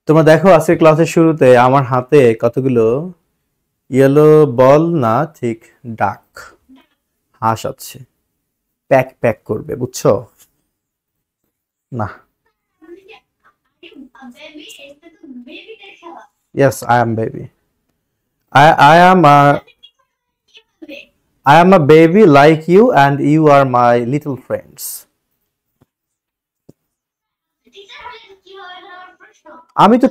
তোমরা দেখো আজকে ক্লাসের শুরুতে আমার হাতে কতগুলো ইয়েলো বল না ঠিক ডাক হাঁস আছে। প্যাক প্যাক করবে, বুঝছো? না। Yes, I am baby. I am a baby like you and you are my little friends. আমি তো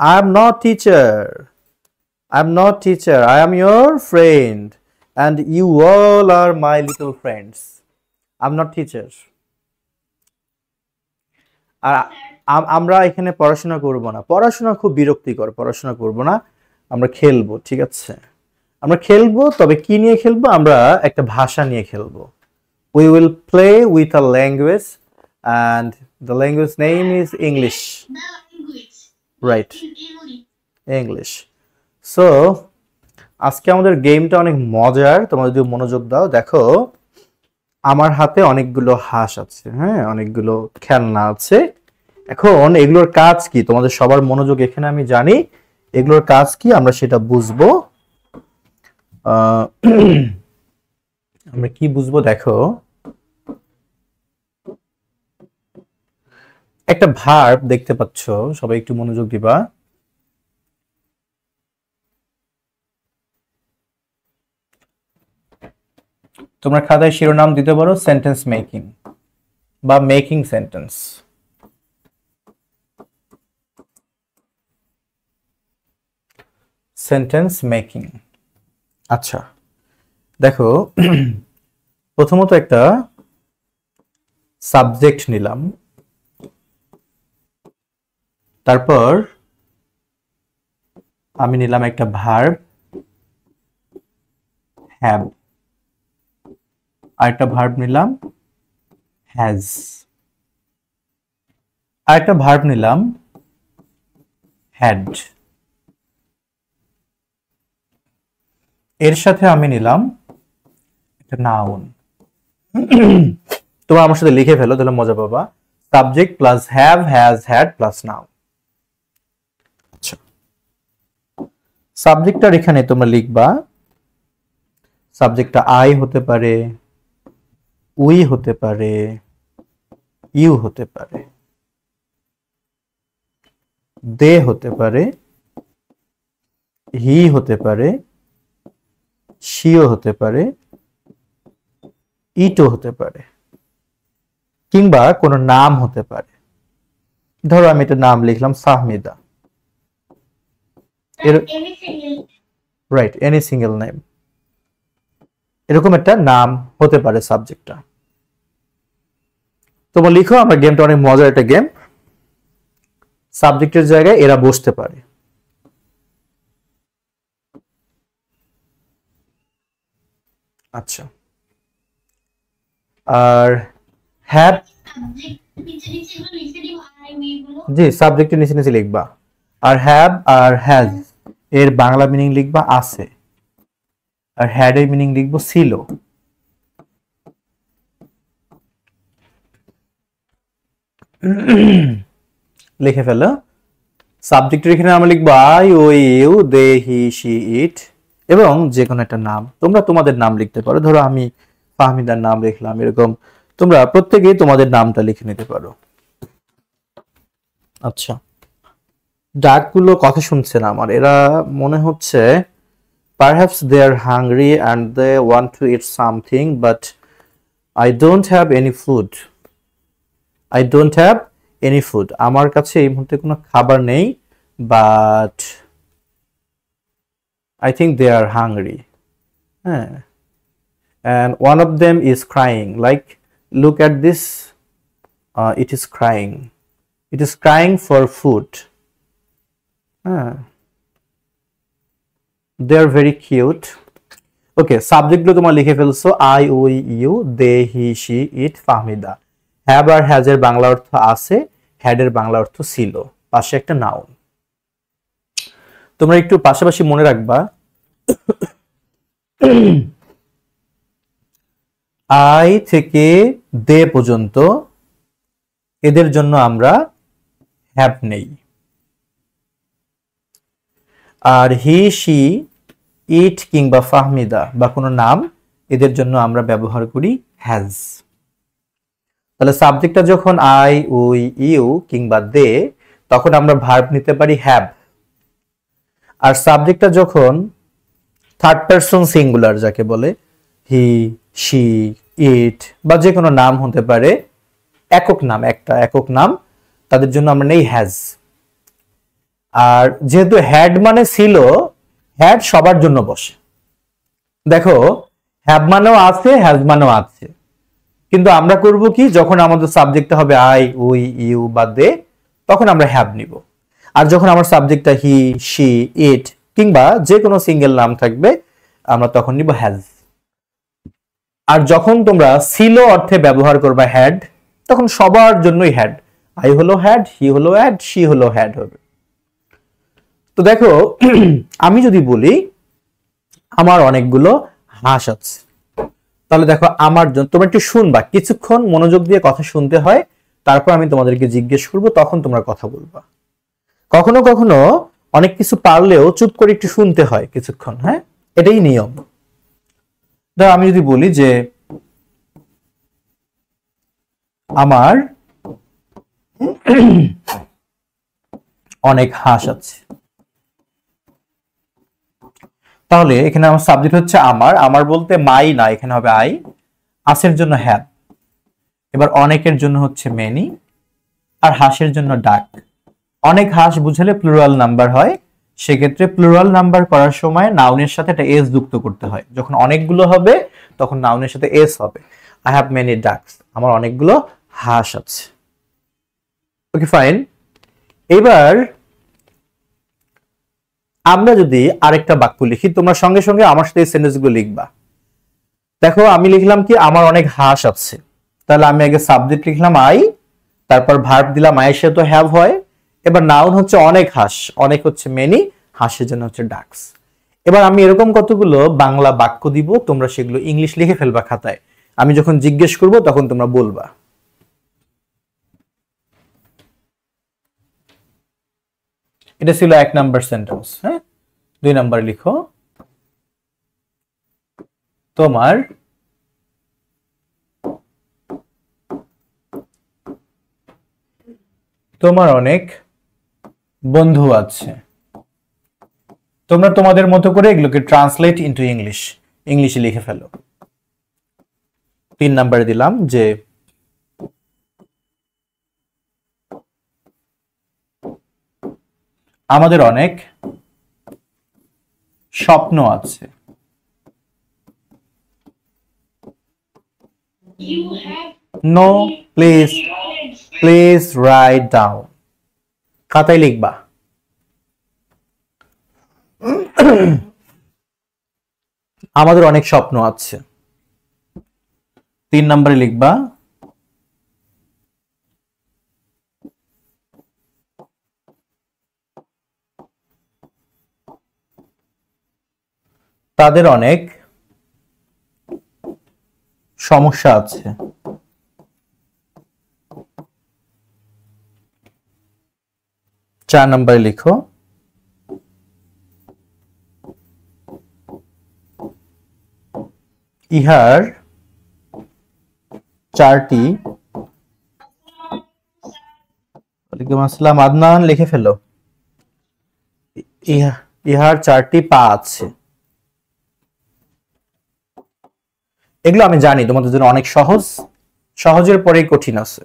I am not teacher. I'm not teacher. I am your friend and you all are my little friends. I'm not teacher. আর আমরা এখানে পড়াশোনা করব না। পড়াশোনা খুব বিরক্তিকর। পড়াশোনা করব না। আমরা খেলবো, ঠিক আছে? আমরা খেলবো, তবে কি নিয়ে খেলবো? আমরা একটা ভাষা নিয়ে খেলবো। We will play with a language and the language name is English. Right. English. So আজকে আমাদের গেমটা অনেক মজার। তোমরা যদি মনোযোগ দাও, দেখো আমার হাতে অনেকগুলো হাঁস আছে, হ্যাঁ, অনেকগুলো খেলনা আছে। এখন এগুলোর কাজ কি? তোমাদের সবার মনোযোগ এখানে আমি জানি। এগুলোর কাজ কি আমরা সেটা বুঝবো। আমরা কি বুঝবো? দেখো, একটা ভার্ব দেখতে পাচ্ছ, সবাই একটু মনোযোগ দিবা। তোমরা খাতায় শিরোনাম দিতে পারো সেন্টেন্স মেকিং বা মেকিং সেন্টেন্স। Sentence making. আচ্ছা, দেখো প্রথমত একটা সাবজেক্ট নিলাম, তারপর আমি নিলাম একটা ভার্ব হ্যাভ, আরেকটা ভার্ব নিলাম হ্যাজ, আরেকটা ভার্ব নিলাম হ্যাড, এর সাথে আমি নিলাম একটা নাউন। তোমরা আমার সাথে লিখে ফেলো, তাহলে মজা পাবা। Subject plus have, has, had plus noun. আচ্ছা, সাবজেক্টটার এখানে তোমরা লিখবা, সাবজেক্টটা আই হতে পারে, উই হতে পারে, ইউ হতে পারে, দে হতে পারে, হি হতে পারে, শিও হতে পারে, ইটও হতে পারে, কিংবা কোনো নাম হতে পারে। ধরো আমি একটা নাম লিখলাম Fahmida. Right, any single name, এরকম একটা নাম হতে পারে সাবজেক্টটা। তোমরা লিখো, আমার গেমটা অনেক মজার একটা গেম। সাবজেক্টের জায়গায় এরা বসতে পারে। আচ্ছা, আর হ্যাভ, জি সাবজেক্টের নিচে নিচে লিখবা। আর হ্যাভ আর হ্যাজ এর বাংলা মিনিং লিখবা আছে, আর হ্যাড এর মিনিং লিখবো ছিল। লিখে ফেলো। সাবজেক্টের এখানে আমরা লিখবো আই, ও, you, they, he, she, it এবং যে কোনো একটা নাম। তোমরা তোমাদের নাম লিখতে পারো। ধরো আমি ফাহমিদার নাম লিখলাম, এরকম তোমরা প্রত্যেকেই তোমাদের নামটা লিখে নিতে পারো। আচ্ছা, ডাকগুলো কথা শুনছে না আমার, এরা মনে হচ্ছে perhaps they are hungry and they want to eat something but I don't have any food. I don't have any food. আমার কাছে এই মুহূর্তে কোনো খাবার নেই, but I think they are hungry. হ্যাঁ, and one of them is crying. Like, look at this. It is crying. It is crying for food. They are very cute. Okay, সাবজেক্টগুলো তোমরা লিখে ফেলছো। I, we, you, they, he, she, it, Fahmida. Have আর has এর বাংলা অর্থ আছে, had এর বাংলা অর্থ ছিল, পাশে একটা নাউন। তোমরা একটু পাশাপাশি মনে রাখবা, আই থেকে দে পর্যন্ত এদের জন্য আমরা হ্যাভ নেই। আর হি শি ইট কিংবা ফাহমিদা বা কোনো নাম, এদের জন্য আমরা ব্যবহার করি হ্যাজ। তাহলে সাবজেক্টটা যখন আই, উই, ইউ কিংবা দে, তখন আমরা ভার্ব নিতে পারি হ্যাভ। আর সাবজেক্টটা যখন থার্ড পারসন সিঙ্গুলার যাকে বলে, হি, শি, ইট বা যে কোনো নাম হতে পারে, একক নাম, একটা একক নাম, তাদের জন্য আমরা নেই হ্যাজ। আর যেহেতু হ্যাড মানে ছিল, হ্যাড সবার জন্য বসে। দেখো হ্যাভ মানেও আছে, হ্যাজ মানেও আছে, কিন্তু আমরা করব কি, যখন আমাদের সাবজেক্টটা হবে আই, উই, ইউ বা দে, তখন আমরা হ্যাভ নিব। আর যখন আমার সাবজেক্টটা হি, শি, ইট কিংবা যে কোনো সিঙ্গেল নাম থাকবে, আমরা তখন নিব হ্যাজ। আর যখন তোমরা ছিল অর্থে ব্যবহার করবা হ্যাড, তখন সবার জন্যই হ্যাড। আই হলো হ্যাড, হি হলো হ্যাড, শি হলো হ্যাড হবে। তো দেখো আমি যদি বলি আমার অনেকগুলো হাঁস আছে, তাহলে দেখো আমার জন্য, তোমরা একটু শুনবা, কিছুক্ষণ মনোযোগ দিয়ে কথা শুনতে হয়, তারপর আমি তোমাদেরকে জিজ্ঞেস করব, তখন তোমরা কথা বলবা। কখনো কখনো অনেক কিছু পারলেও চুপ করে একটু শুনতে হয় কিছুক্ষণ, হ্যাঁ, এটাই নিয়ম। ধর আমি যদি বলি যে আমার অনেক হাঁস আছে, তাহলে এখানে আমার সাবজেক্ট হচ্ছে আমার, আমার বলতে মাই না, এখানে হবে আই, আসের জন্য হ্যাভ, এবার অনেকের জন্য হচ্ছে মেনি, আর হাঁসের জন্য ডাক। অনেক হাঁস বুঝালে প্লুরাল নাম্বার হয়, সেক্ষেত্রে প্লুরাল নাম্বার করার সময় নাউনের সাথে একটা এস যুক্ত করতে হয়। যখন অনেকগুলো হবে তখন নাউনের সাথে এস হবে। আই হ্যাভ মেনি ডাকস, আমার অনেকগুলো হাঁস আছে। ওকে ফাইন। এবার আমরা যদি আরেকটা বাক্য লিখি, তোমরা সঙ্গে সঙ্গে আমার সাথে এই সেন্টেন্সগুলো লিখবা। দেখো আমি লিখলাম কি, আমার অনেক হাঁস আছে, তাহলে আমি আগে সাবজেক্ট লিখলাম আই, তারপর ভার্ব দিলাম, আয়ের সাথে হ্যাভ হয়। এবার নাউন হচ্ছে অনেক হাঁস, অনেক হচ্ছে মেনি, হাঁসের জন্য হচ্ছে ডাকস। এবার আমি এরকম কতগুলো বাংলা বাক্য দিব, তোমরা সেগুলো ইংলিশ লিখে ফেলবা খাতায়। আমি যখন জিজ্ঞেস করব তখন তোমরা বলবা। এটা ছিল 1 নাম্বার সেন্টেন্স। হ্যাঁ, 2 নাম্বার লিখো, তোমার তোমার অনেক বন্ধু আছে। তোমরা তোমাদের মতো করে এগুলোকে ট্রান্সলেট ইনটু ইংলিশ, ইংলিশে লিখে ফেলো। 3 নাম্বারে দিলাম যে আমাদের অনেক স্বপ্ন আছে। No, please please write down, খাতায় লিখবা। আমাদের অনেক স্বপ্ন আছে। 3 নম্বরে লিখবা তাদের অনেক সমস্যা আছে। 4 নম্বরে লিখো ইহার 4টি, ওয়ালাইকুম আসসালাম, আদনান লিখে ফেলো, ইহার 4টি পা আছে। এগুলো আমি জানি তোমাদের জন্য অনেক সহজ, সহজের পরেই কঠিন আছে।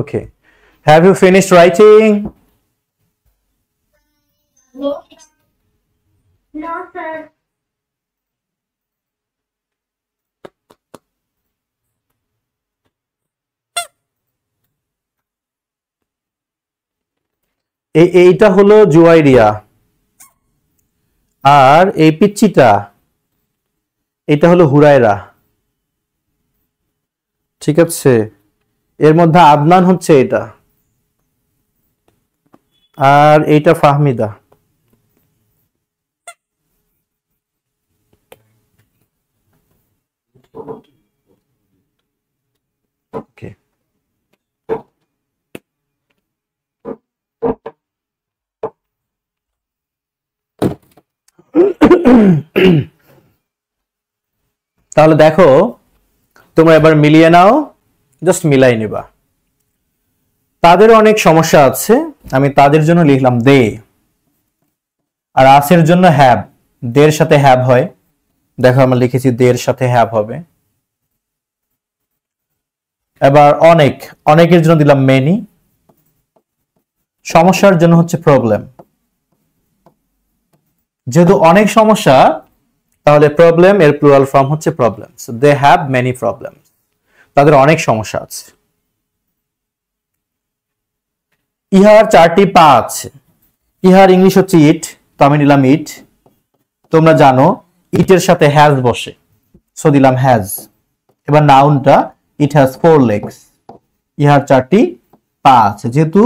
Okay, have you finished writing? No, no, sir. এইটা হলো জুয়াইরিয়া, আর এই পিচ্চিটা এটা হলো হুরায়রা। ঠিক আছে, এর মধ্যে আদনান হচ্ছে এটা, আর এইটা ফাহমিদা। তাহলে দেখো তোমরা এবার মিলিয়ে নাও, জাস্ট মিলাই নিবা। তাদের অনেক সমস্যা আছে, আমি তাদের জন্য লিখলাম দে। আর আসের জন্য হ্যাভ, দের সাথে হ্যাভ হয়। দেখো আমরা লিখেছি দের সাথে হ্যাভ হবে। এবার অনেক, অনেকের জন্য দিলাম মেনি। সমস্যার জন্য হচ্ছে প্রবলেম। যেহেতু অনেক সমস্যা, তাহলে প্রবলেম এর প্লুরাল ফর্ম হচ্ছে problem. So they have many problem, তাদের অনেক সমস্যা আছে। ইহার 4টি পা আছে। ইহার ইংলিশ হচ্ছে ইট, তো আমি নিলাম ইট। তোমরা জানো ইটের সাথে হ্যাজ বসে, সো দিলাম হ্যাজ। এবার নাউনটা ইট হ্যাজ 4 legs। ইহার 4টি পা আছে, যেহেতু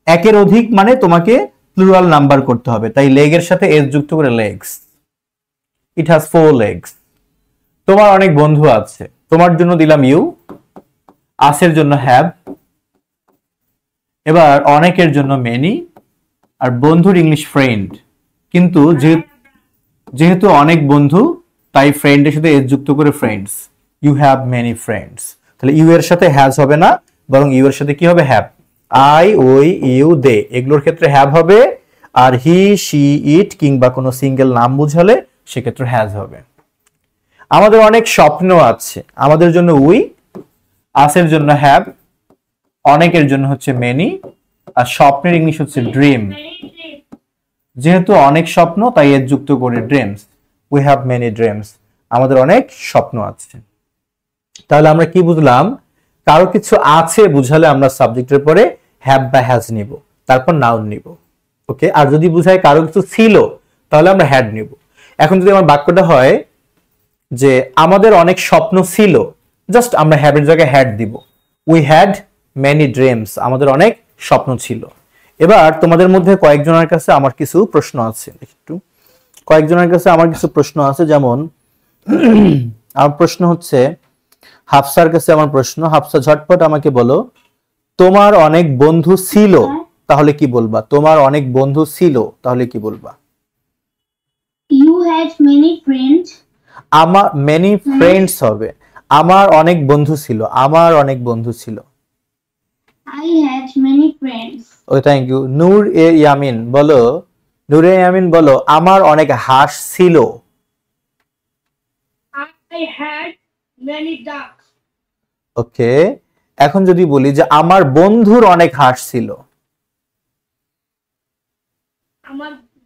একের অধিক মানে তোমাকে প্লুরাল নাম্বার করতে হবে, তাই লেগের সাথে এস যুক্ত করে লেগস। It has 4 legs। তোমার অনেক বন্ধু আছে, তোমার জন্য দিলাম ইউ। আসের জন্য হ্যাভ। এবার অনেকের জন্য মেনি, আর বন্ধুর ইংলিশ ফ্রেন্ড। কিন্তু যেহেতু অনেক বন্ধু, তাই ফ্রেন্ডের সাথে এস যুক্ত করে friends. You have many friends. তাহলে ইউ এর সাথে হ্যাজ হবে না, বরং ইউ এর সাথে কি হবে? হ্যাভ। আই, ওই, ইউ, দে এগুলোর ক্ষেত্রে হ্যাভ হবে, আর হি, শি, ইট কিংবা কোনো সিঙ্গেল নাম বুঝালে সেক্ষেত্রে হ্যাজ হবে। আমাদের অনেক স্বপ্ন আছে, আমাদের জন্য উই। আসের জন্য হ্যাভ, অনেকের জন্য হচ্ছে মেনি, আর স্বপ্নের ইংলিশ হচ্ছে ড্রিম। যেহেতু অনেক স্বপ্ন, তাই এর যুক্ত করে dreams. We have many dreams. আমাদের অনেক স্বপ্ন আছে। তাহলে আমরা কি বুঝলাম? কারো কিছু আছে বুঝালে আমরা সাবজেক্টের পরে হ্যাভ বা হ্যাজ নিব, তারপর নাউন নিব। ওকে, আর যদি বুঝায় কারো কিছু ছিল, তাহলে আমরা হ্যাড নিব। এখন যদি আমার বাক্যটা হয় যে আমাদের অনেক স্বপ্ন ছিল, জাস্ট আমরা হ্যাভের জায়গায় হ্যাড দিব। উই হ্যাড মেনি ড্রিমস, আমাদের অনেক স্বপ্ন ছিল। এবার তোমাদের মধ্যে কয়েকজনের কাছে আমার কিছু প্রশ্ন আছে, একটু কয়েকজনের কাছে আমার কিছু প্রশ্ন আছে। যেমন আমার প্রশ্ন হচ্ছে, হাফসার কাছে আমার প্রশ্ন। হাফসা, ঝটপট আমাকে বলো, তোমার অনেক বন্ধু ছিল, তাহলে কি বলবা? তোমার অনেক বন্ধু ছিল, তাহলে কি বলবা? You had many friends. আমার মেনি ফ্রেন্ডস হবে। আমার অনেক বন্ধু ছিল, আমার অনেক বন্ধু ছিল। I had many friends. Okay, thank you. Noor e Yamin বলো, নূরে ইয়ামিন বলো, আমার অনেক হাঁস ছিল। I had many ducks. ওকে, এখন যদি বলি যে আমার বন্ধুর অনেক হাঁস ছিল।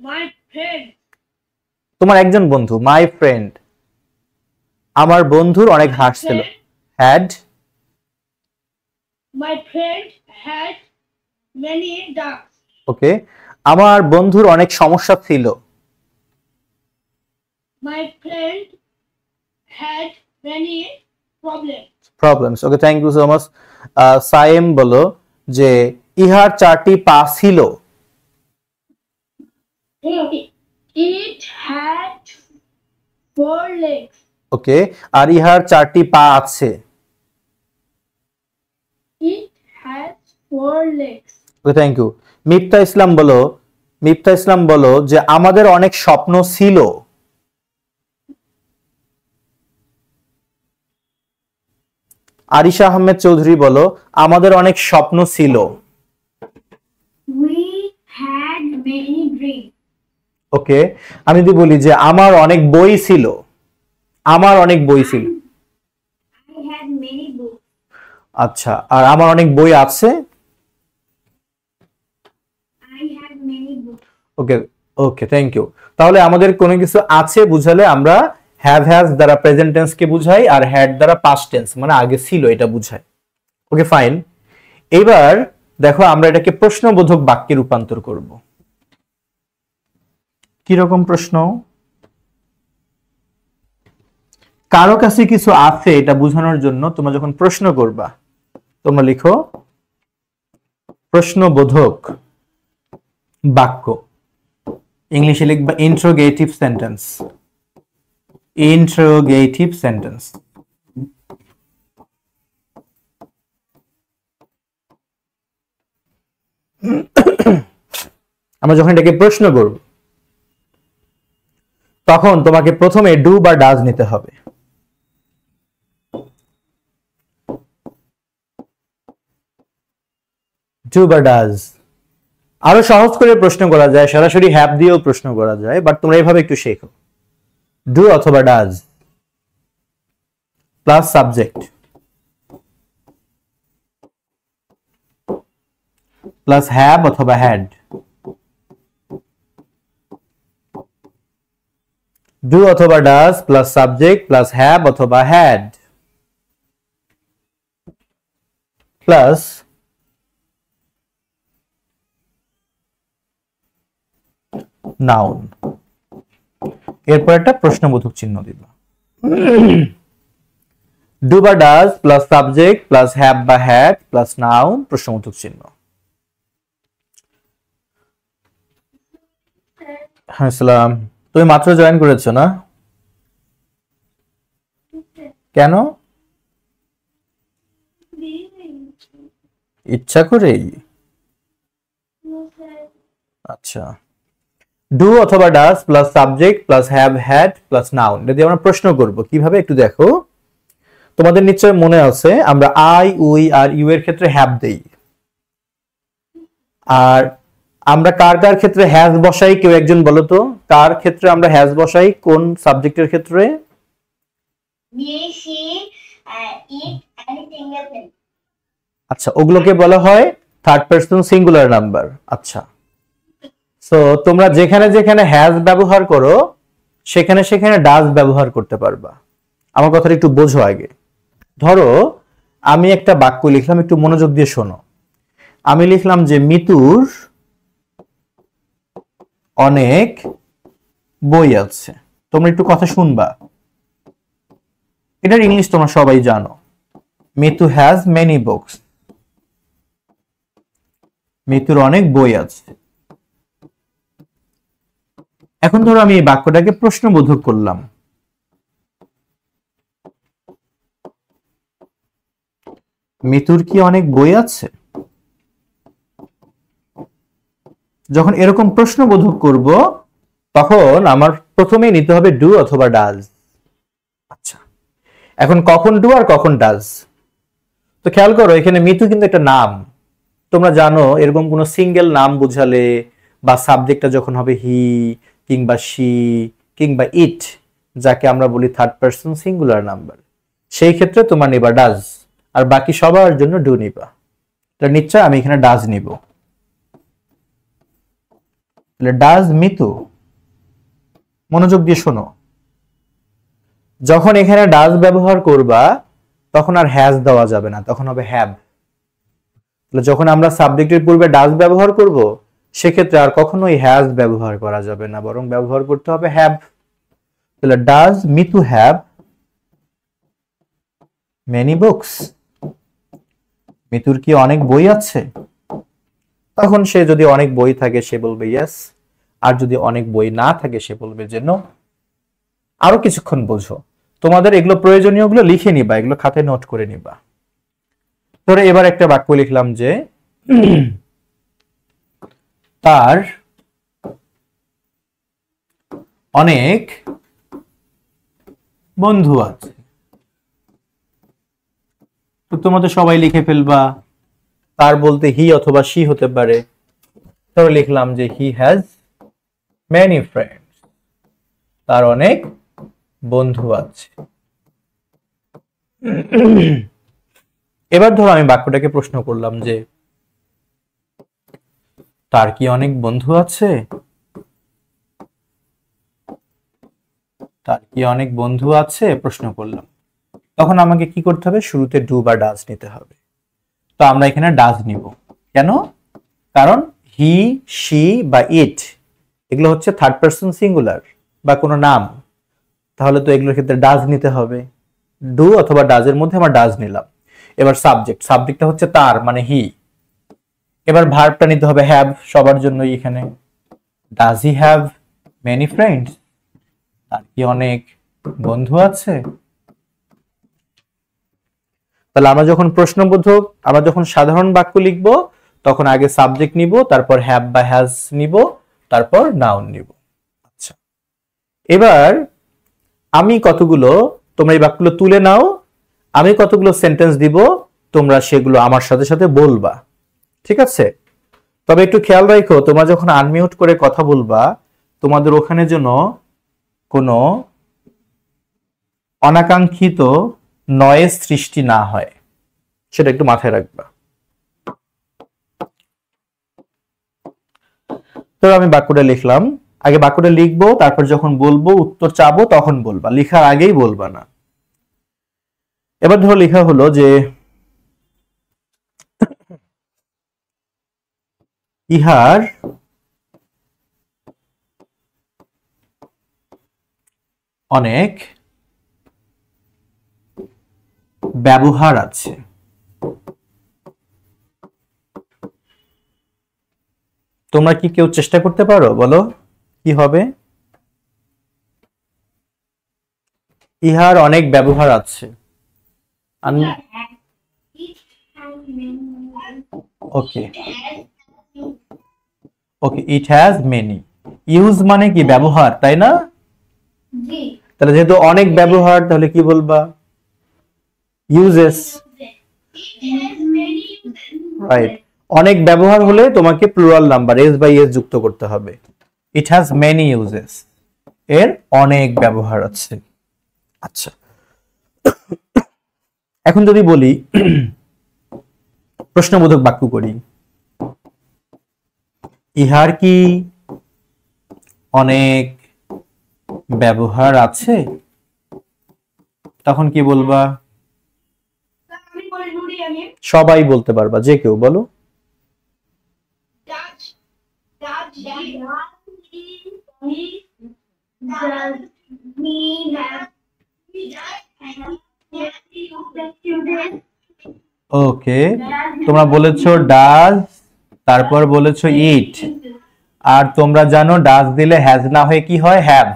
My friend. তোমার একজন বন্ধু, মাই ফ্রেন্ড। আমার বন্ধুর অনেক হাঁস ছিল। Had. My friend had many ducks. ওকে, আমার বন্ধুর অনেক সমস্যা ছিল। My friend had many problems. Problems. Okay, thank you so much. Sayem বলো যে ইহার 4টি পা ছিল। It had 4 legs. ওকে, আর ইহার 4টি পা আছে। It has 4 legs. Okay, thank you. Mifta Islam বলো, মিফতা ইসলাম বলো যে আমাদের অনেক স্বপ্ন ছিল। আরিশা আহমেদ চৌধুরী বলো, আমাদের অনেক স্বপ্ন ছিল। We had many dreams. ওকে, আমি যদি বলি যে আমার অনেক বই ছিল, আমার অনেক বই ছিল। I had many books. আচ্ছা, আর আমার অনেক বই আছে। I had many books. Okay, okay, thank you. তাহলে আমাদের কোনো কিছু আছে বুঝালে আমরা হ্যাভ হ্যাজ দ্বারা প্রেজেন্ট টেন্স কে বুঝাই, আর হ্যাড দ্বারা পাস্ট টেন্স মানে আগে ছিল এটা বুঝাই। Okay, fine. এবার দেখো আমরা এটাকে প্রশ্নবোধক বাক্যে রূপান্তর করব। কি রকম প্রশ্ন? কারো কাছে কিছু আছে এটা বোঝানোর জন্য তোমরা যখন প্রশ্ন করবা, তোমরা লিখো প্রশ্নবোধক বাক্য। ইংলিশে লিখবা ইন্টারোগেটিভ সেন্টেন্স। Interrogative sentence. আমরা যখন এটাকে প্রশ্ন করব, তখন তোমাকে প্রথমে ডু বা ডাজ নিতে হবে। ডু বা ডাজ। আরো সহজ করে প্রশ্ন করা যায়, সরাসরি হ্যাভ দিয়েও প্রশ্ন করা যায়, বাট তোমরা এইভাবে একটু শেখো। ডু অথবা does plus subject plus have অথবা হ্যাড। ডু অথবা does plus subject plus have অথবা হ্যাড প্লাস নাউন। এরপর একটা প্রশ্নবোধক চিহ্ন দিবা। ডু বা does plus subject plus have বা হ্যাড প্লাস নাউন প্রশ্নবোধক চিহ্ন। হ্যাঁ সালাম, তুমি মাত্র জয়েন করেছো না? কেন? ইচ্ছা করেই? আচ্ছা, ডু অথবা does plus subject plus have had plus noun, যদি আমরা প্রশ্ন করব কিভাবে একটু দেখো। তোমাদের নিশ্চয় মনে আছে আমরা আই উই আর ইউ এর ক্ষেত্রে হ্যাভ দেই, আর আমরা কার কার ক্ষেত্রে হ্যাজ বসাই, কেউ একজন বলো তো কার ক্ষেত্রে আমরা হ্যাজ বসাই, কোন সাবজেক্টের ক্ষেত্রে? Me, she, it, anything else. আচ্ছা, ওগুলোকে বলা হয় থার্ড পারসন সিঙ্গুলার নাম্বার। আচ্ছা, সো তোমরা যেখানে যেখানে হ্যাজ ব্যবহার করো সেখানে সেখানে ডাজ ব্যবহার করতে পারবা। আমার কথাটা একটু বোঝো আগে। ধরো আমি একটা বাক্য লিখলাম, একটু মনোযোগ দিয়ে শোনো। আমি লিখলাম যে মিতুর অনেক বই আছে। তোমরা একটু কথা শুনবা, এটার ইংলিশ তোমরা সবাই জানো। Mitu has many books. মিতুর অনেক বই আছে। এখন ধরো আমি এই বাক্যটাকে প্রশ্নবোধক করলাম। মিতুর কি অনেক বই আছে? যখন এরকম প্রশ্নবোধক করব তখন আমার প্রথমেই নিতে হবে ডু অথবা ডাজ। আচ্ছা, এখন কখন ডু আর কখন ডাজ? তো খেয়াল করো, এখানে মিতু কিন্তু একটা নাম। তোমরা জানো এরকম কোন সিঙ্গেল নাম বুঝালে বা সাবজেক্টটা যখন হবে হি কিংবা শি কিংবা ইট, যাকে আমরা বলি থার্ড পারসন সিঙ্গুলার নাম্বার, সেই ক্ষেত্রে তোমার নিবা ডাজ, আর বাকি সবার জন্য ডু নিবা। তাহলে নিশ্চয় আমি এখানে ডাজ নিব। তাহলে ডাজ মিতু, মনোযোগ দিয়ে শোনো, যখন এখানে ডাজ ব্যবহার করবা তখন আর হ্যাজ দেওয়া যাবে না, তখন হবে হ্যাভ। তাহলে যখন আমরা সাবজেক্টের পূর্বে ডাজ ব্যবহার করব সেক্ষেত্রে আর কখনোই হ্যাজ ব্যবহার করা যাবে না, বরং ব্যবহার করতে হবে হ্যাভ। তাহলে does Mitu have many books? মিতুর কি অনেক বই আছে? তখন সে যদি অনেক বই থাকে সে বলবে ইয়েস, আর যদি অনেক বই না থাকে সে বলবে যে নো। আরো কিছুক্ষণ বোঝো, তোমাদের এগুলো প্রয়োজনীয় গুলো লিখে নিবা, এগুলো খাতায় নোট করে নিবা। ধরে এবার একটা বাক্য লিখলাম যে তার অনেক বন্ধু আছে। তো তোমাদের সবাই লিখে ফেলবা, তার বলতে হি অথবা শি হতে পারে। তাহলে লিখলাম যে হি হ্যাজ মেনি ফ্রেন্ডস, তার অনেক বন্ধু আছে। এবার ধরো আমি বাক্যটাকে প্রশ্ন করলাম যে তার কি অনেক বন্ধু আছে? তার কি অনেক বন্ধু আছে প্রশ্ন করলাম। তখন আমাকে কি করতে হবে? শুরুতে ডু বা ডাজ নিতে হবে। তো আমরা এখানে ডাজ নিব। কেন? কারণ হি শি বা ইট এগুলো হচ্ছে থার্ড পারসন সিঙ্গুলার বা কোনো নাম, তাহলে তো এগুলোর ক্ষেত্রে ডাজ নিতে হবে। ডু অথবা ডাজের মধ্যে আমরা ডাজ নিলাম। এবার সাবজেক্টটা হচ্ছে তার মানে হি। এবার ভার্বটা নিতে হবে হ্যাভ, সবার জন্যই এখানে। Does he have many friends? তার কি অনেক বন্ধু আছে? তাহলে আমরা যখন প্রশ্নবোধক, আমরা যখন সাধারণ বাক্য লিখব তখন আগে সাবজেক্ট নিব, তারপর হ্যাভ বা হ্যাজ নিব, তারপর নাউন নিব। আচ্ছা, এবার আমি কতগুলো, তোমরা এই বাক্যগুলো তুলে নাও, আমি কতগুলো সেন্টেন্স দিব, তোমরা সেগুলো আমার সাথে সাথে বলবা, ঠিক আছে? তবে একটু খেয়াল রাখো, তোমরা যখন আনমিউট করে কথা বলবা, তোমাদের ওখানে যেন কোনো অনাকাঙ্ক্ষিত নয়েজ সৃষ্টি না হয়, সেটা একটু মাথায় রাখবা। তো আমি বাক্যটা লিখলাম, আগে বাক্যটা লিখবো, তারপর যখন বলবো উত্তর চাবো তখন বলবা, লেখার আগেই বলবা না। এবার ধরো লেখা হলো যে ইহার অনেক ব্যবহার আছে। তোমরা কি কেউ চেষ্টা করতে পারো? বলো কি হবে? ইহার অনেক ব্যবহার আছে। ওকে ওকে, ইট হ্যাজ মেনি। ইউজ মানে কি? ব্যবহার, তাই না? তাহলে যেহেতু অনেক ব্যবহার, তাহলে কি বলবা? Uses, right. অনেক ব্যবহার হলে তোমাকে plural number S by S যুক্ত করতে হবে। ইট হ্যাজ মেনি ইউজেস, এর অনেক ব্যবহার আছে। আচ্ছা, এখন যদি বলি প্রশ্নবোধক বাক্য করি, ইহার কি অনেক ব্যবহার আছে, তখন কি বলবা? সবাই বলতে পারবা, যে কেউ বলো। ওকে, তোমরা বলেছো ডাজ, তারপর বলেছো ইট, আর তোমরা জানো ডাজ দিলে হ্যাজ না হয়ে কি হয়? Have.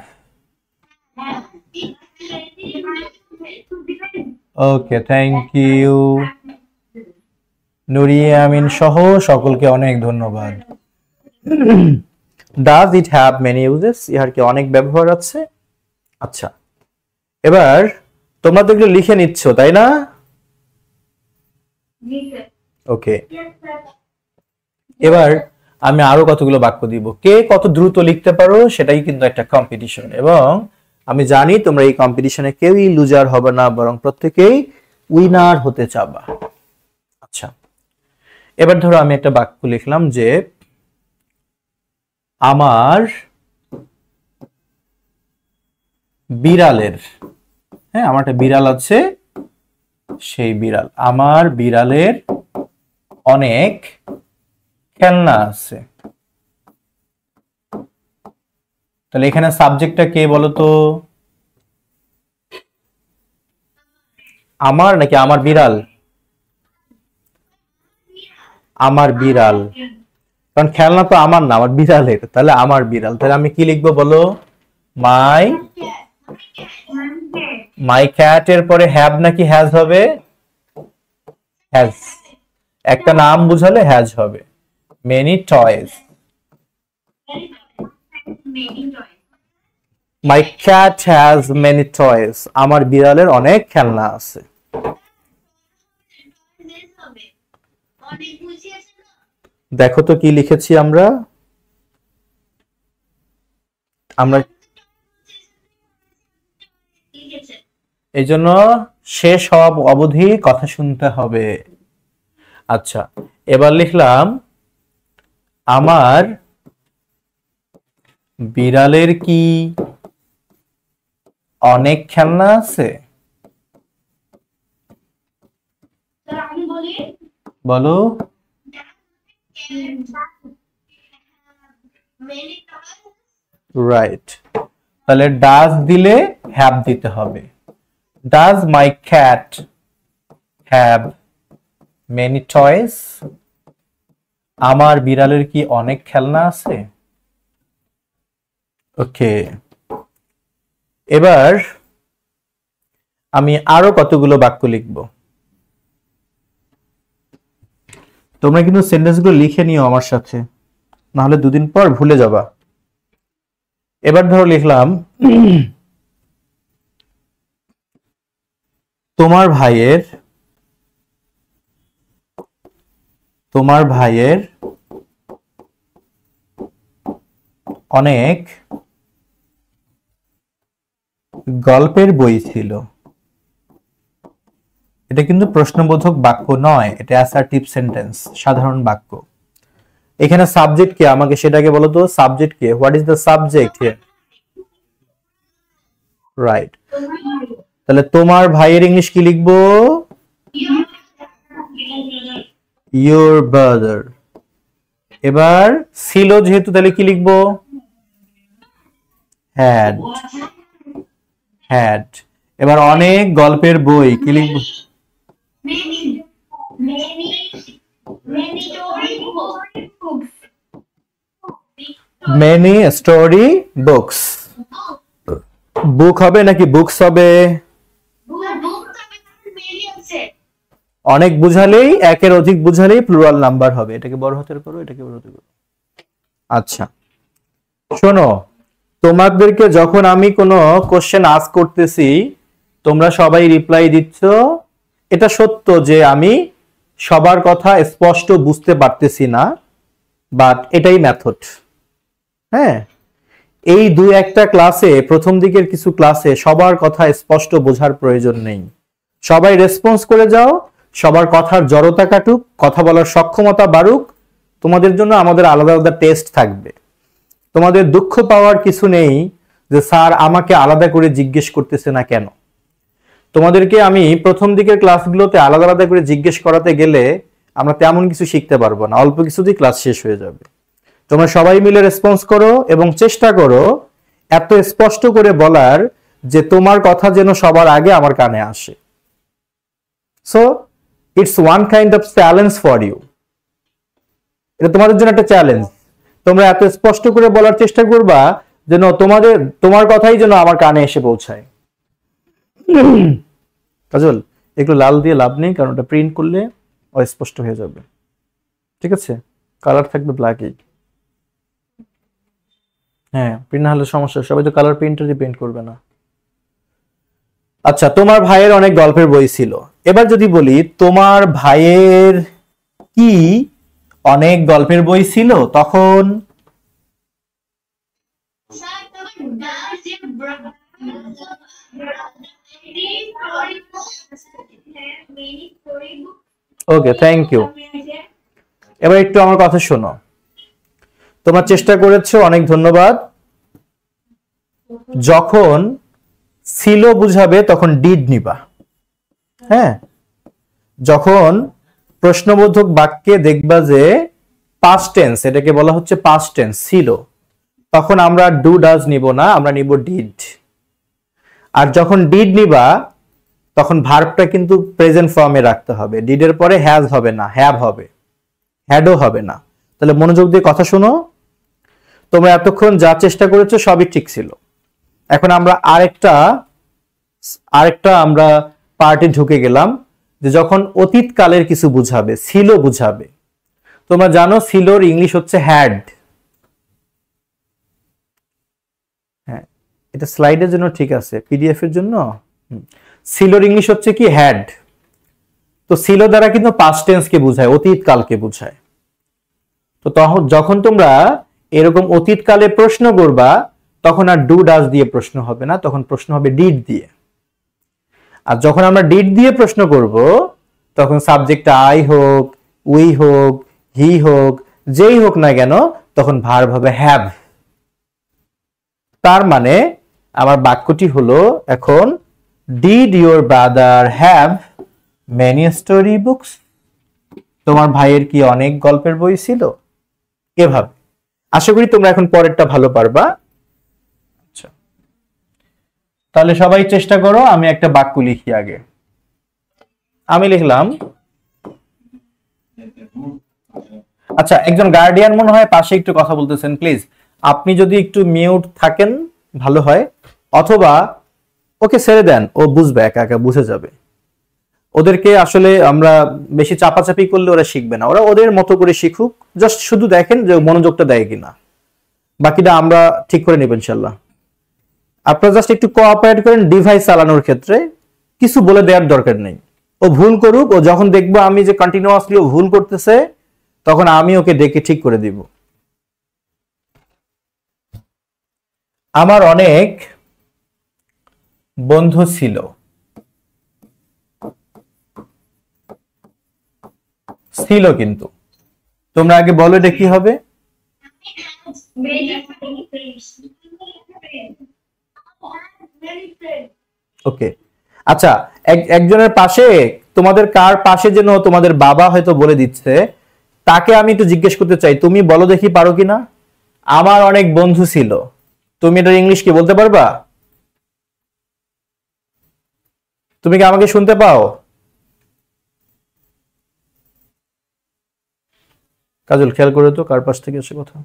Okay, thank you Nuria Amin সহ সকলকে অনেক ধন্যবাদ। Does it have many uses, ইহার কি অনেক ব্যবহার আছে। আচ্ছা, এবার তোমরা তো এগুলো লিখে নিচ্ছ, তাই না? ওকে, এবার আমি আরো কতগুলো বাক্য দিব, কে কত দ্রুত লিখতে পারো সেটাই কিন্তু একটা কম্পিটিশন, এবং আমি জানি তোমরা এই কম্পিটিশনে কেউই লুজার হবে না, বরং প্রত্যেকেই উইনার হতে চাবা। আচ্ছা, এবার ধরো আমি একটা বাক্য লিখলাম যে আমার বিড়ালের, হ্যাঁ আমার একটা বিড়াল আছে, সেই বিড়াল, আমার বিড়ালের অনেক খেলনা আছে। তাহলে এখানে সাবজেক্টটা কে বলতো? আমার নাকি আমার বিড়াল? আমার বিড়াল, কারণ খেলনা তো আমার না, আমার বিড়ালের, তাহলে আমার বিড়াল। তাহলে আমি কি লিখবো বলো? মাই মাই ক্যাট এর পরে হ্যাভ নাকি হ্যাজ হবে? হ্যাজ, একটা নাম বুঝালে হ্যাজ হবে। Many toys, my cat has many toys, আমার বিড়ালের অনেক খেলনা আছে। দেখো তো কি লিখেছি আমরা। এই জন্য শেষ হওয়া অবধি কথা শুনতে হবে। আচ্ছা, এবার লিখলাম আমার বিড়ালের কি অনেক খেলনা আছে। বলো। রাইট, তাহলে ডাজ দিলে হ্যাভ দিতে হবে। Does my cat have many toys, আমার বিড়ালের কি অনেক খেলনা আছে। ওকে, এবার আমি আরো কতগুলো বাক্য লিখব, তোমরা কিন্তু সেন্টেন্সগুলো লিখে নিও আমার সাথে, নাহলে দুদিন পর ভুলে যাবা। এবার ধরো লিখলাম তোমার ভাইয়ের অনেক গল্পের বই ছিল। এটা কিন্তু প্রশ্নবোধক বাক্য নয়, এটা অ্যাসার্টিভ সেন্টেন্স, সাধারণ বাক্য। এখানে সাবজেক্ট কে, আমাকে সেটাকে বলো তো, subject K? What is the subject here? Right. তাহলে তোমার ভাইয়ের ইংলিশ কি লিখবো? Your brother. এবার ছিল যেহেতু, তাহলে কি লিখবো? হ্যাড। হ্যাড। এবার অনেক গল্পের বই, কি লিখবো? Many story books. বুক হবে নাকি বুকস হবে? অনেক বুঝালেই, একের অধিক বুঝালেই প্লুরাল নাম্বার হবে। এটাকে বড় হাতের করো, এটাকে বড় হাতের করো। আচ্ছা শোনো, তোমাদেরকে যখন আমি কোনো কোশ্চেন আস্ক করতেছি, তোমরা সবাই রিপ্লাই দিচ্ছ। এটা সত্য যে আমি সবার কথা স্পষ্ট বুঝতে পারতেছি না, বাট এটাই মেথড। হ্যাঁ, এই দুই একটা ক্লাসে, প্রথম দিকের কিছু ক্লাসে সবার কথা স্পষ্ট বোঝার প্রয়োজন নেই। সবাই রেসপন্স করে যাও, সবার কথার জড়তা কাটুক, কথা বলার সক্ষমতা বাড়ুক। তোমাদের জন্য আমাদের আলাদা আলাদা টেস্ট থাকবে। তোমাদের দুঃখ পাওয়ার কিছু নেই যে স্যার আমাকে আলাদা করে জিজ্ঞেস করতেছে না কেন। তোমাদেরকে আমি প্রথম দিকের ক্লাসগুলোতে আলাদা আলাদা করে জিজ্ঞেস করাতে গেলে আমরা তেমন কিছু শিখতে পারবো না, অল্প কিছুতেই ক্লাস শেষ হয়ে যাবে। তোমরা সবাই মিলে রেসপন্স করো এবং চেষ্টা করো এত স্পষ্ট করে বলার যে তোমার কথা যেন সবার আগে আমার কানে আসে। So it's one kind of challenge for you. এটা তোমাদের জন্য একটা চ্যালেঞ্জ। তোমরা এত স্পষ্ট করে বলার চেষ্টা করবা যেন তোমার কথাই যেন আমার কানে এসে পৌঁছায়। কাজল, এগুলো লাল দিয়ে লাভ নেই, কারণ ওটা প্রিন্ট করলে অস্পষ্ট হয়ে যাবে। ঠিক আছে, কালার থাকবে ব্ল্যাকই। হ্যাঁ, প্রিন্ট না হলে সমস্যা। সবাই তো কালার প্রিন্টার দিয়ে প্রিন্ট করবে না। আচ্ছা, তোমার ভাইয়ের অনেক গল্পের বই ছিল। এবার যদি বলি তোমার ভাইয়ের কি অনেক গল্পের বই ছিল, তখন ওকে, থ্যাংক ইউ। এবার একটু আমার কথা শোনো। তোমরা চেষ্টা করেছো, অনেক ধন্যবাদ। যখন ছিল বুঝাবে তখন ডিড নিবা। হ্যাঁ, যখন প্রশ্নবোধক বাক্যে দেখবা যে পাস্ট টেন্স, এটাকে বলা হচ্ছে পাস্ট টেন্স, ছিল, তখন আমরা ডু ডাজ নিব না, আমরা নিব ডিড। আর যখন ডিড নিবা তখন ভার্বটা কিন্তু প্রেজেন্ট ফর্মে রাখতে হবে। ডিডের পরে হ্যাজ হবে না, হ্যাভ হবে, হ্যাডও হবে না। তাহলে মনোযোগ দিয়ে কথা শোনো। তোমরা এতক্ষণ যা চেষ্টা করেছো সবই ঠিক ছিল। এখন আমরা আরেকটা আমরা পার্টে ঢুকে গেলাম, যে যখন অতীত কালের কিছু বুঝাবে, ছিল বুঝাবে। তোমরা জানো সিলোর ইংলিশ হচ্ছে হ্যাড। হ্যাঁ, এটা স্লাইডের জন্য ঠিক আছে, পিডিএফ এর জন্য সিলোর ইংলিশ হচ্ছে কি? হ্যাড। তো ছিল দ্বারা কিন্তু পাস্ট টেন্স কে বোঝায়, অতীত কালকে বোঝায়। তো যখন তোমরা এরকম অতীত কালে প্রশ্ন করবা, তখন আর ডু ডাজ দিয়ে প্রশ্ন হবে না, তখন প্রশ্ন হবে ডিড দিয়ে। আর যখন আমরা ডিড দিয়ে প্রশ্ন করব, তখন সাবজেক্ট আই হোক, উই হোক, হি হোক, যেই হোক না কেন, তখন ভার্ব হবে হ্যাভ। তার মানে আমার বাক্যটি হলো এখন, did your brother have many story books? তোমার ভাইয়ের কি অনেক গল্পের বই ছিল? এভাবে। আশা করি তোমরা এখন পরেরটা ভালো পারবা। আচ্ছা, তাহলে সবাই চেষ্টা করো। আমি একটা বাক্য লিখি আগে। আমি লিখলাম, আচ্ছা একজন গার্ডিয়ান মনে হয় পাশে একটু কথা বলতেছেন, প্লিজ আপনি যদি একটু মিউট থাকেন ভালো হয়, অথবা ওকে ছেড়ে দেন, ও বুঝবে, একা একা বুঝে যাবে। ওদেরকে আসলে আমরা বেশি চাপাচাপি করলে ওরা শিখবে না, ওরা ওদের মতো করে শিখুক। জাস্ট শুধু দেখেন যে মনোযোগটা দেয় কিনা। বাকিটা আমরা ঠিক করে নেব ইনশাআল্লাহ। আপনারা জাস্ট একটু কোঅপারেট করেন ডিভাইস চালানোর ক্ষেত্রে, কিছু বলে দেওয়ার দরকার নেই। ও ভুল করুক, ও যখন দেখবো আমি যে কন্টিনিউয়াসলি ও ভুল করতেছে তখন আমি ওকে ডেকে ঠিক করে দিব। আমার অনেক বন্ধু ছিল। ছিল কিন্তু তোমরা আগে বলো এটা কি হবে? Many friends. Many friends. ওকে, আচ্ছা, একজনের পাশে, তোমাদের কার পাশে যেন তোমাদের বাবা হয়তো বলে দিচ্ছে, তাকে আমি একটু জিজ্ঞেস করতে চাই, তুমি বলো দেখি পারো কিনা। আমার অনেক বন্ধু ছিল, তুমি এটা ইংলিশ কি বলতে পারবা? তুমি কি আমাকে শুনতে পাও? কাজল খেয়াল করে তো কার পাশ থেকে এসে কথা।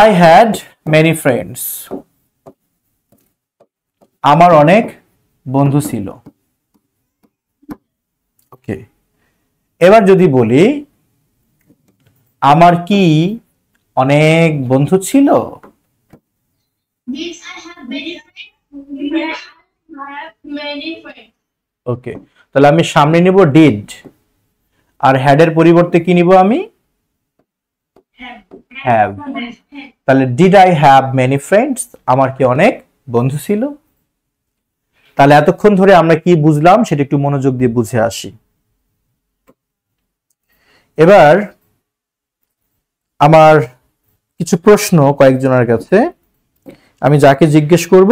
I had many friends. আমার অনেক বন্ধু ছিল। ওকে, এবার যদি বলি আমার কি অনেক বন্ধু ছিল? Yes, I have many friends. I have many friends. ওকে, তাহলে আমি সামনে নিব ডিড, আর হ্যাড এর পরিবর্তে কি নিব আমি? Have. তাহলে did I have many friends, আমার কি অনেক বন্ধু ছিল? তাহলে এতক্ষণ ধরে আমরা কি বুঝলাম সেটা একটু মনোযোগ দিয়ে বুঝে আসি। এবার আমার কিছু প্রশ্ন কয়েকজনের কাছে, আমি যাকে জিজ্ঞেস করব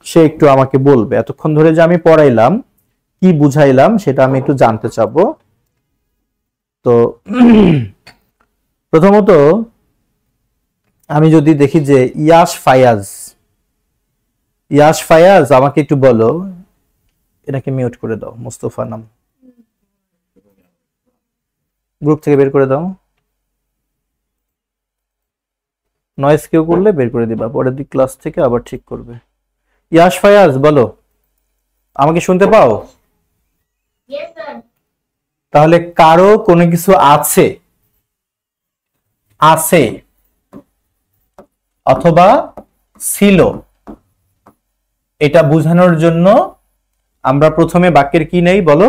সে একটু আমাকে বলবে এতক্ষণ ধরে যে আমি পড়াইলাম কি বুঝাইলাম সেটা আমি একটু জানতে চাবো। তো প্রথমত আমি যদি দেখি যে ইয়াস ফায়াজ আমাকে একটু বলো, এটাকে মিউট করে দাও, মুস্তফা নাম, গ্রুপ থেকে বের করে দাও, নয়েজ কেউ করলে বের করে দিবা, পরের দিক ক্লাস থেকে আবার ঠিক করবে। ইয়াস ফায়াজ বলো, আমাকে শুনতে পাও? Yes, sir. তাহলে কারো কোনো কিছু আছে অথবা ছিল, এটা বোঝানোর জন্য আমরা প্রথমে বাক্যের কি নেই বলো?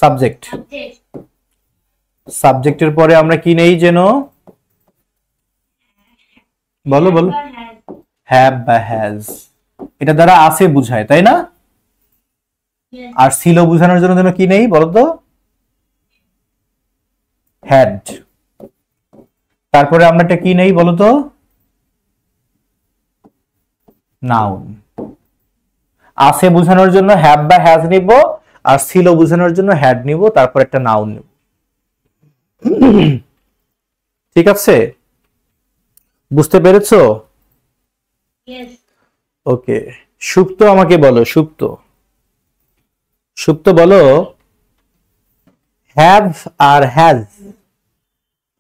সাবজেক্ট। Subject. সাবজেক্টের পরে আমরা কি নেই যেন? বলো বলো। Has. হ্যাভ বা হ্যাজ, এটা দ্বারা আছে বুঝায়, তাই না? Yes. আর ছিল বোঝানোর জন্য যেন কি নেই বলো তো? হ্যাড। তারপরে আমরা এটা কি নেই বলো তো? নাউন। আছে বোঝানোর জন্য হ্যাভ বা হ্যাজ নিব, আর ছিল বোঝানোর জন্য হ্যাড নিব, তারপর একটা নাউন নিব। ঠিক আছে, বুঝতে পেরেছো? Yes. ওকে, সুপ্ত আমাকে বলো, সুপ্ত বলো হ্যাভ আর হ্যাজ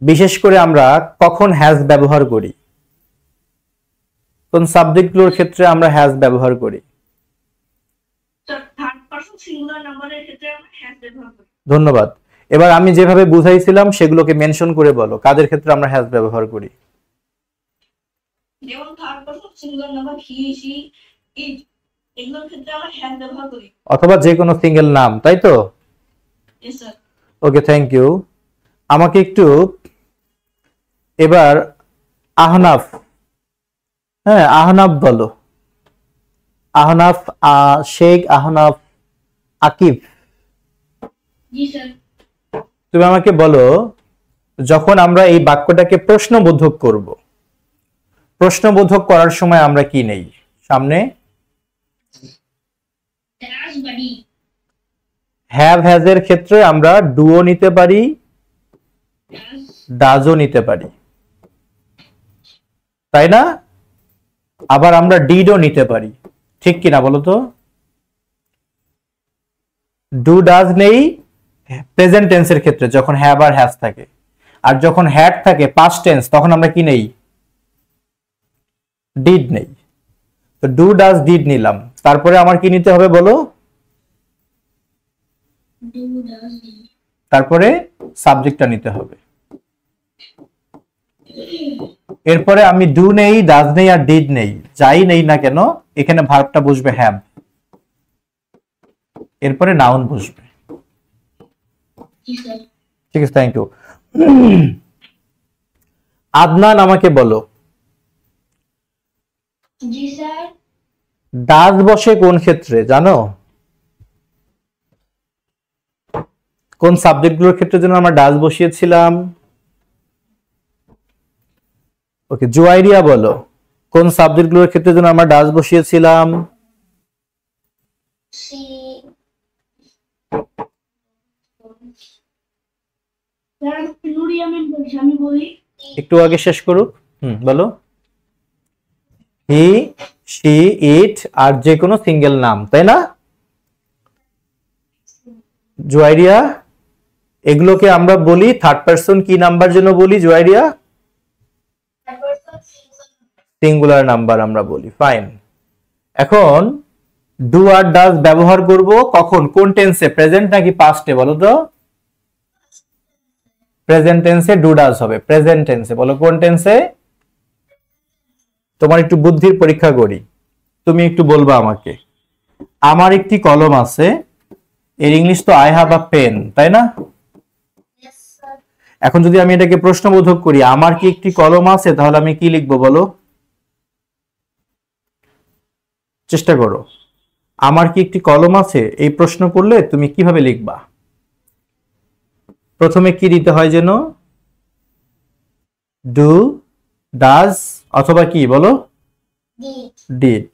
বিশেষ করে আমরা কখন হ্যাজ ব্যবহার করি? কোন সাবজেক্টগুলোর ক্ষেত্রে আমরা হ্যাজ ব্যবহার করি? So, third person singular number এর ক্ষেত্রে আমরা has ব্যবহার করি। ধন্যবাদ। এবার আমি যেভাবে বুঝাইছিলাম সেগুলোকে মেনশন করে বলো কাদের ক্ষেত্রে আমরা হ্যাজ ব্যবহার করি। যেমন third person singular number he, she, it, এগুলোর ক্ষেত্রে আমরা has ব্যবহার করি। অথবা যে কোনো সিঙ্গেল নাম, তাই তো? Yes, sir. Okay, thank you. আমাকে একটু এবার আহনাফ, হ্যাঁ আহনাফ বলো, আহনাফ, শেখ আহনাফ আকিব, জি স্যার। তুমি আমাকে বলো যখন আমরা এই বাক্যটাকে প্রশ্নবোধক করব, প্রশ্নবোধক করার সময় আমরা কি নেই সামনে? Has buddy. হ্যাভ হ্যাজ এর ক্ষেত্রে আমরা ডুও নিতে পারি, Has. ডাজও নিতে পারি, তাই না? আবার আমরা ডিডও নিতে পারি, ঠিক কিনা বলো তো? ডু ডাজ নেই প্রেজেন্ট টেন্সের ক্ষেত্রে যখন হ্যাভ আর হ্যাজ থাকে, আর যখন হ্যাড থাকে পাস্ট টেন্স তখন আমরা কি নেই? ডিড নেই। তো ডু ডাজ ডিড নিলাম, তারপরে আমার কি নিতে হবে বলো? Do, does, did. তারপরে সাবজেক্টটা নিতে হবে। এরপরে আমি ডু নেই, ডাজ নেই আর ডিড নেই, যাই নেই না কেন এখানে ভার্বটা বসবে হ্যাভ, এরপরে নাউন বসবে। জি স্যার। ঠিক আছে, থ্যাংক ইউ। আদনান আমাকে বলো, জি স্যার। ডাজ বসে কোন ক্ষেত্রে জানো? কোন সাবজেক্টগুলোর ক্ষেত্রে যেন আমরা ডাজ বসিয়েছিলাম? ওকে, জুয়াইরিয়া বলো, কোন সাবজেক্টগুলোর ক্ষেত্রে যেন আমরা ডাজ বসিয়েছিলাম? সি স্যার নুরি আমিন বলছি, আমি বলি। একটু আগে শেষ করুক। বলো। হি, শি, ইট আর যে কোনো সিঙ্গেল নাম, তাই না জুয়াইরিয়া? এগুলোকে আমরা বলি থার্ড পারসন কি নাম্বার যেন বলি জুয়াইরিয়া? সিঙ্গুলার নাম্বার আমরা বলি। ফাইন। এখন ডু আর ডাজ ব্যবহার করব কখন, কোন টেন্সে, প্রেজেন্ট নাকি পাস্টে বলো তো? প্রেজেন্ট টেন্সে ডু ডাজ হবে। প্রেজেন্ট টেন্সে বলো কোন টেন্সে? তোমার একটু বুদ্ধির পরীক্ষা করি, তুমি একটু বলবা আমাকে। আমার একটি কলম আছে, এর ইংলিশ তো আই হ্যাভ আ পেন, তাই না? এখন যদি আমি এটাকে প্রশ্নবোধক করি, আমার কি একটি কলম আছে, তাহলে আমি কি লিখবো বলো? চেষ্টা করো। আমার কি একটি কলম আছে, এই প্রশ্ন করলে তুমি কিভাবে লিখবা? প্রথমে কি দিতে হয় যেন? ডু, ডাজ অথবা কি বলো? ডিড।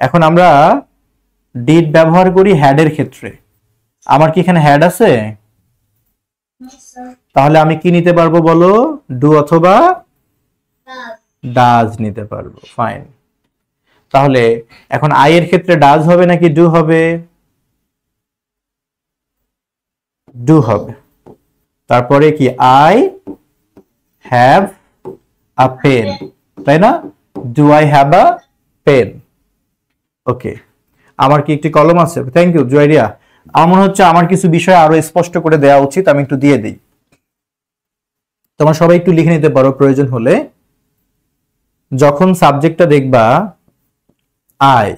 এখন আমরা ডিড ব্যবহার করি হ্যাড এর ক্ষেত্রে। আমার কি এখানে হ্যাড আছে? তাহলে আমি কি নিতে পারবো বলো? ডু অথবা ডাজ নিতে পারবো। ফাইন। তাহলে এখন আই এর ক্ষেত্রে ডাজ হবে নাকি ডু হবে? ডু হবে। তারপরে কি আই হ্যাভ আ পেন, তাই না? Do I have a pen. Okay, আমার কি একটি কলম আছে? Thank you Juairia. আমার মনে হচ্ছে আমার কিছু বিষয় আরো স্পষ্ট করে দেওয়া উচিত, আমি একটু দিয়ে দিই। তোমরা সবাই একটু লিখে নিতে পারো প্রয়োজন হলে। যখন সাবজেক্টটা দেখবা আই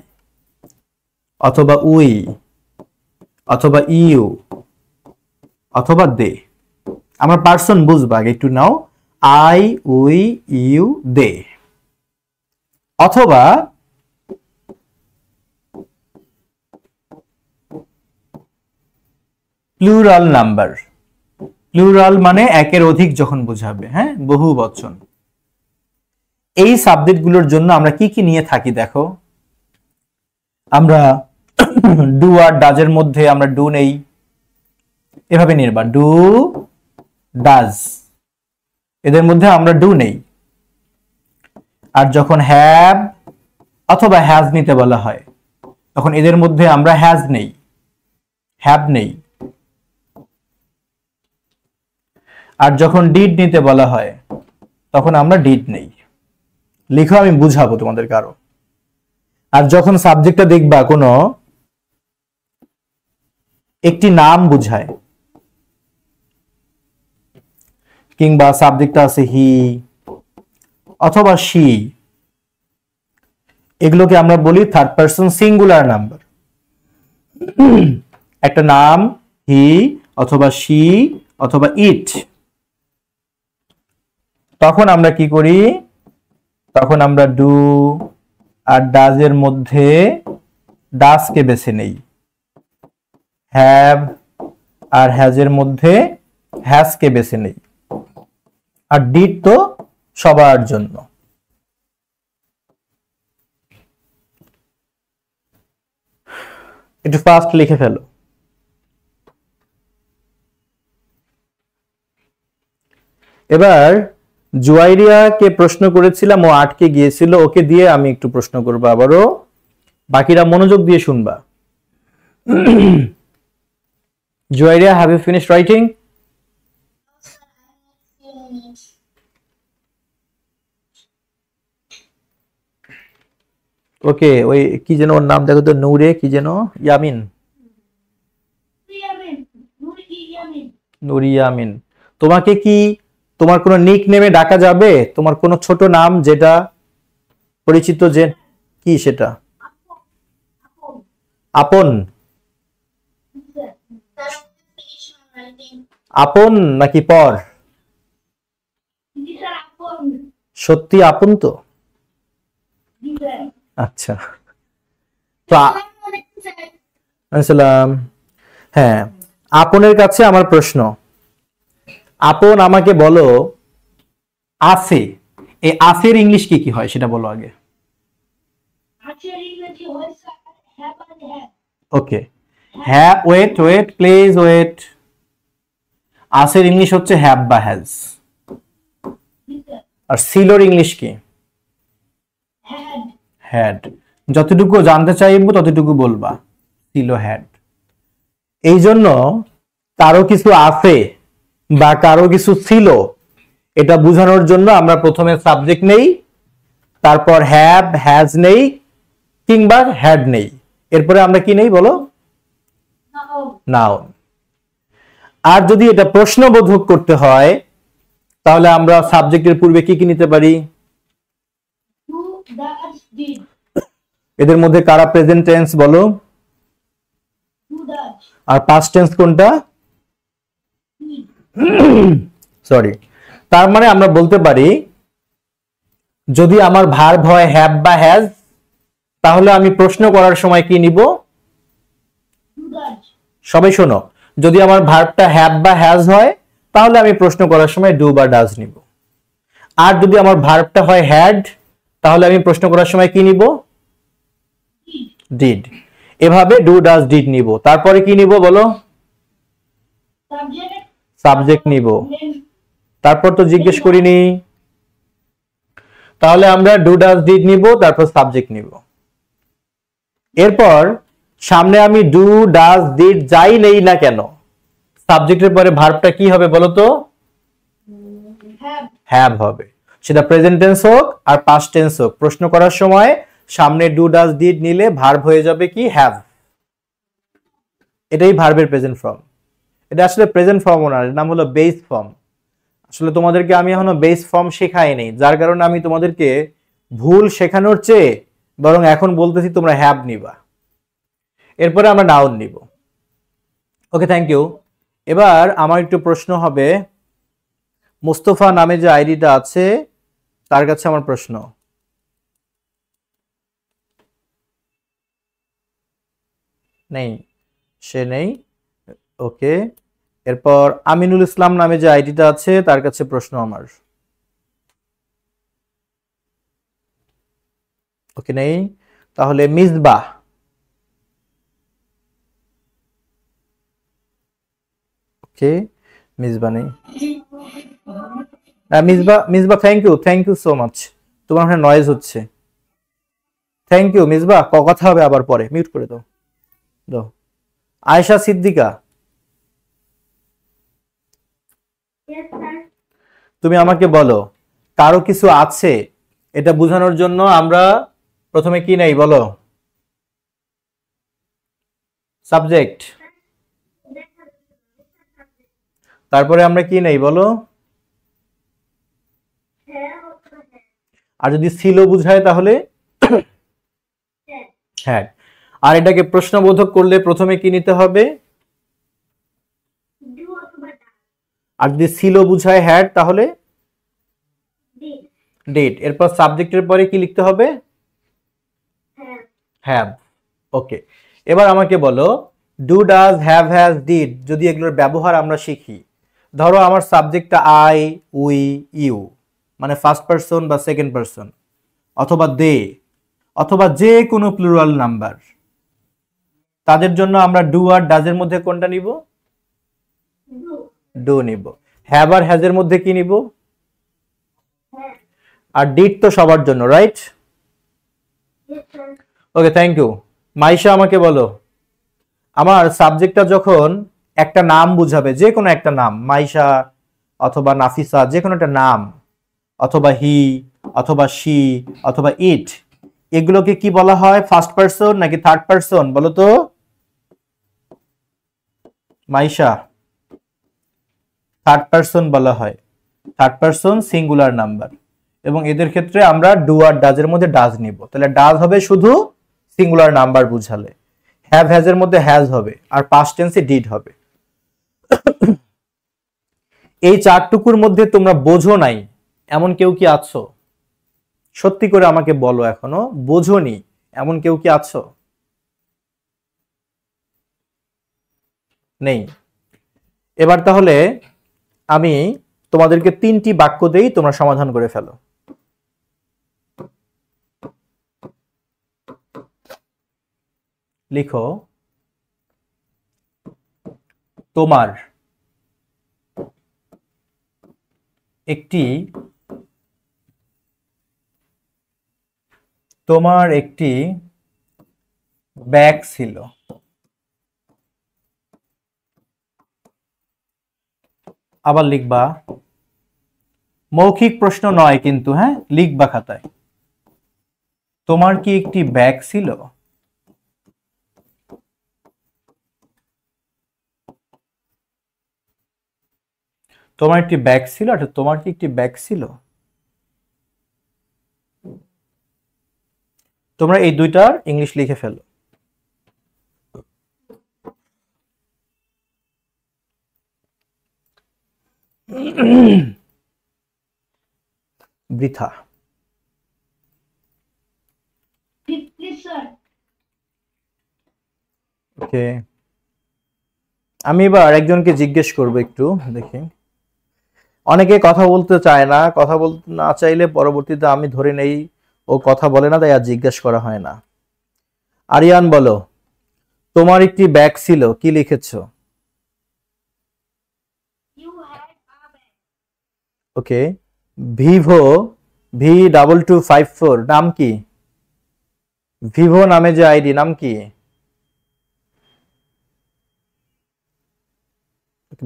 অথবা উই অথবা ইউ অথবা দে, আমরা পার্সন বুঝবা আগে একটু নাও। আই, উই, ইউ, দে। অথবা প্লুরাল নাম্বার। প্লুরাল মানে একের অধিক যখন বোঝাবে, হ্যাঁ, বহু বচন। এই সাবজেক্টগুলোর জন্য আমরা কি কি নিয়ে থাকি দেখো। আমরা ডু আর ডাজের মধ্যে আমরা ডু নেই, এভাবে নির্বা, ডু ডাজ, এদের মধ্যে আমরা ডু নেই। আর যখন হ্যাভ অথবা হ্যাজ নিতে বলা হয়, তখন এদের মধ্যে আমরা হ্যাজ নেই, হ্যাভ নেই। আর যখন ডিড নিতে বলা হয়, তখন আমরা ডিড নেই। লিখো, আমি বুঝাবো তোমাদের কারো। আর যখন সাবজেক্টটা দেখবা কোনো একটি নাম বুঝায়, কিংবা সাবজেক্টটা আছে হি অথবা শি, এগুলোকে আমরা বলি থার্ড পারসন সিঙ্গুলার নাম্বার। একটা নাম হি অথবা শি অথবা ইট, তখন আমরা কি করি? তখন আমরা ডু আর ডাজের মধ্যে ডাজকে বেছে নেই, হ্যাভ আর হ্যাজের মধ্যে হ্যাজকে বেছে নেই। আর ডিড তো সবার জন্য। একটু ফাস্ট লিখে ফেলো। এবার জুয়াইরিয়াকে প্রশ্ন করেছিলাম, ও আটকে গিয়েছিল, ওকে দিয়ে আমি একটু প্রশ্ন করবো আবারও। বাকিরা মনোযোগ দিয়ে শুনবা। Juairia, have you finished writing? Okay, ওই কি যেন ওর নাম দেখো তো, নূরে কি যেন, ইয়ামিন, নুরি ইয়ামিন। তোমাকে কি তোমার কোনো নিক নেমে ডাকা যাবে? তোমার কোনো ছোট নাম যেটা পরিচিত, যে কি সেটা? আপন? আপন নাকি পর? সত্যি আপন তো? আচ্ছা, তো আসসালাম। হ্যাঁ, আপনের কাছে আমার প্রশ্ন। আপন আমাকে বলো, আছে, এই আফের ইংলিশ কি কি হয় সেটা বলো আগে। ওকে, হ্যাঁ, ওয়েট ওয়েট প্লিজ ওয়েট। আসের ইংলিশ হচ্ছে হ্যাভ বা হ্যাজ। আর সিলোর ইংলিশ কি? হ্যাড। যতটুকু জানতে চাইবো ততটুকু বলবা, সিলো হ্যাড। এই জন্য কারো কিছু আছে বা কারো কিছু ছিল এটা বোঝানোর জন্য আমরা প্রথমে সাবজেক্ট নেই, তারপর হ্যাভ হ্যাজ নেই, কিংবা হ্যাড নেই, এরপরে আমরা কি নেই বলো? নাউন। আর যদি এটা প্রশ্নবোধক করতে হয় তাহলে আমরা সাবজেক্টের পূর্বে কি কি নিতে পারি? এদের মধ্যে কারা প্রেজেন্ট টেন্স বলো? আর পাস্ট টেন্স কোনটা? সরি। তার মানে আমরা বলতে পারি যদি আমার ভার্ব হয় হ্যাভ বা হ্যাজ, তাহলে আমি প্রশ্ন করার সময় কি নিব? সবাই শোনো, যদি আমার ভার্বটা হ্যাভ বা হ্যাজ হয় তাহলে আমি প্রশ্ন করার সময় ডু বা ডাজ নিব। আর যদি আমার ভার্বটা হয় হ্যাড তাহলে আমি প্রশ্ন করার সময় কি নিব? ডিড। এভাবে ডু ডাজ ডিড নিব। তারপরে কি নিব বলো? সাবজেক্ট নিব। তারপর তো জিজ্ঞেস করিনি। তাহলে আমরা ডু ডাজ ডিড নিব, তারপর সাবজেক্ট নিব। এরপর সামনে আমি ডু ডাজ ডিড যাই নেই না কেন, সাবজেক্টের পরে ভার্বটা কি হবে বলো তো? হ্যাভ হবে। সেটা প্রেজেন্ট টেন্স হোক আর পাস্ট টেন্স হোক, প্রশ্ন করার সময় সামনে ডু ডাজ ডিড নিলে ভার্ব হয়ে যাবে কি? হ্যাভ। এটাই ভার্বের প্রেজেন্ট ফর্ম। এটা আসলে প্রেজেন্ট ফর্মও না, এর নাম হলো বেস ফর্ম। আসলে তোমাদেরকে আমি এখনো বেস ফর্ম শেখাইনি, যার কারণে আমি তোমাদেরকে ভুল শেখানোর চেয়ে বরং এখন বলতেছি তোমরা হ্যাভ নিবা, এরপরে আমরা নাউন নিব। ওকে, থ্যাংক ইউ। এবার আমার একটু প্রশ্ন হবে, মোস্তফা নামে যে আইডিটা আছে তার কাছে আমার প্রশ্ন। নেই, সে নেই। ওকে, এরপর আমিনুল ইসলাম নামে যে আইডিটা আছে তার কাছে প্রশ্ন আমার। ওকে, নেই। তাহলে মিসবাহ। ওকে, মিসবাহ নেই। Misbah, Misbah thank you so much. তোমার ওখানে নয়েজ হচ্ছে। থ্যাংক ইউ মিসবাহ, কথা হবে আবার পরে, মিউট করে দাও। দাও। আয়েশা সিদ্দিকা, তুমি আমাকে বলো, কারো কিছু আছে এটা বোঝানোর জন্য আমরা প্রথমে কি নেই বলো? সাবজেক্ট। তারপরে আমরা কি নেই বলো? আর যদি ছিল বুঝায় তাহলে হ্যাঁ। আর এটাকে প্রশ্নবোধক করলে প্রথমে কি নিতে হবে? আর যদি ছিল বুঝায় হ্যাড তাহলে ডিড। এরপর সাবজেক্টের পরে কি লিখতে হবে? হ্যাভ। ওকে, এবার আমাকে বলো do does have has did যদি এগুলোর ব্যবহার আমরা শিখি। ধরো আমার সাবজেক্টটা আই, উই, ইউ, মানে ফার্স্ট পারসন বা সেকেন্ড পারসন, অথবা দে, অথবা যে কোনো প্লুরাল নাম্বার, তাদের জন্য আমরা ডু আর ডাজের মধ্যে কোনটা নিব? ডু নিব। হ্যাভ আর হ্যাজের মধ্যে কি নিব? আর ডিড তো সবার জন্য, right? Okay, thank you. Maisha আমাকে বলো, আমার সাবজেক্টটা যখন একটা নাম বুঝাবে, যে কোনো একটা নাম, মাইশা অথবা নাফিসা, যে কোনো একটা নাম, অথবা হি, অথবা শি, অথবা ইট, এগুলোকে কি বলা হয়? ফার্স্ট পারসন নাকি থার্ড পারসন বলো তো মাইশা? থার্ড পারসন বলা হয়। থার্ড পারসন সিঙ্গুলার নাম্বার, এবং এদের ক্ষেত্রে আমরা ডু আর ডাজ এর মধ্যে ডাজ নিব। তাহলে ডাজ হবে শুধু সিঙ্গুলার নাম্বার বুঝালে, হ্যাভ হ্যাজ এর মধ্যে হ্যাজ হবে, আর পাস্ট টেন্সে ডিড হবে। এই চারটুকুর মধ্যে তোমরা বোঝো নাই এমন কেউ কি আছো? সত্যি করে আমাকে বলো, এখনো বোঝোনি এমন কেউ কি আছো? নেই। এবার তাহলে আমি তোমাদেরকে 3টি বাক্য দেই, তোমরা সমাধান করে ফেলো। লিখো, তোমার একটি ব্যাগ ছিল। আবার লিখবা, মৌখিক প্রশ্ন নয় কিন্তু, হ্যাঁ, লিখবা খাতায়। তোমার কি একটি ব্যাগ ছিল? তোমার একটি ব্যাগ ছিল, আচ্ছা তোমার কি একটি ব্যাগ ছিল? তোমরা এই দুইটার ইংলিশ লিখে ফেলো। বৃথা। Please, sir. ওকে, আমি এবার একজনকে জিজ্ঞেস করব, একটু দেখি। অনেকে কথা বলতে চায় না, কথা বলতে না চাইলে পরবর্তীতে আমি ধরে নেই ও কথা বলে না, তাই আর জিজ্ঞেস করা হয় না। আরিয়ান বলো, তোমার একটি ব্যাগ ছিল, কি লিখেছো? You had a bag. Okay, Vivo V2254 নাম কি? ভিভো নামে যে আইডি, নাম কি?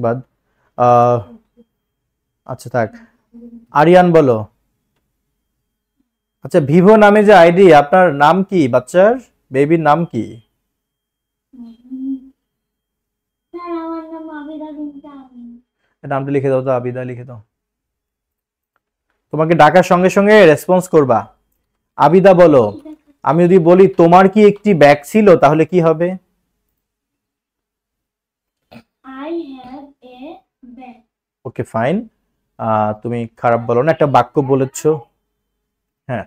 বাদ, আচ্ছা থাক। আরিয়ান বলো, আচ্ছা ভিভো নামে যে আইডি, আপনার নাম কি? বাচ্চার বেবির নাম কি? স্যার আমার নাম আবিদা বিনতে আমিন। নামটা লিখে দাও তো, আবিদা লিখে দাও। তোমাকে ডাকার সঙ্গে সঙ্গে রেসপন্স করবা। আবিদা বলো, আমি যদি বলি তোমার কি একটি ব্যাগ ছিল, তাহলে কি হবে? I have a bag. Okay fine, তুমি খারাপ বলো না, একটা বাক্য বলেছো। হ্যাঁ,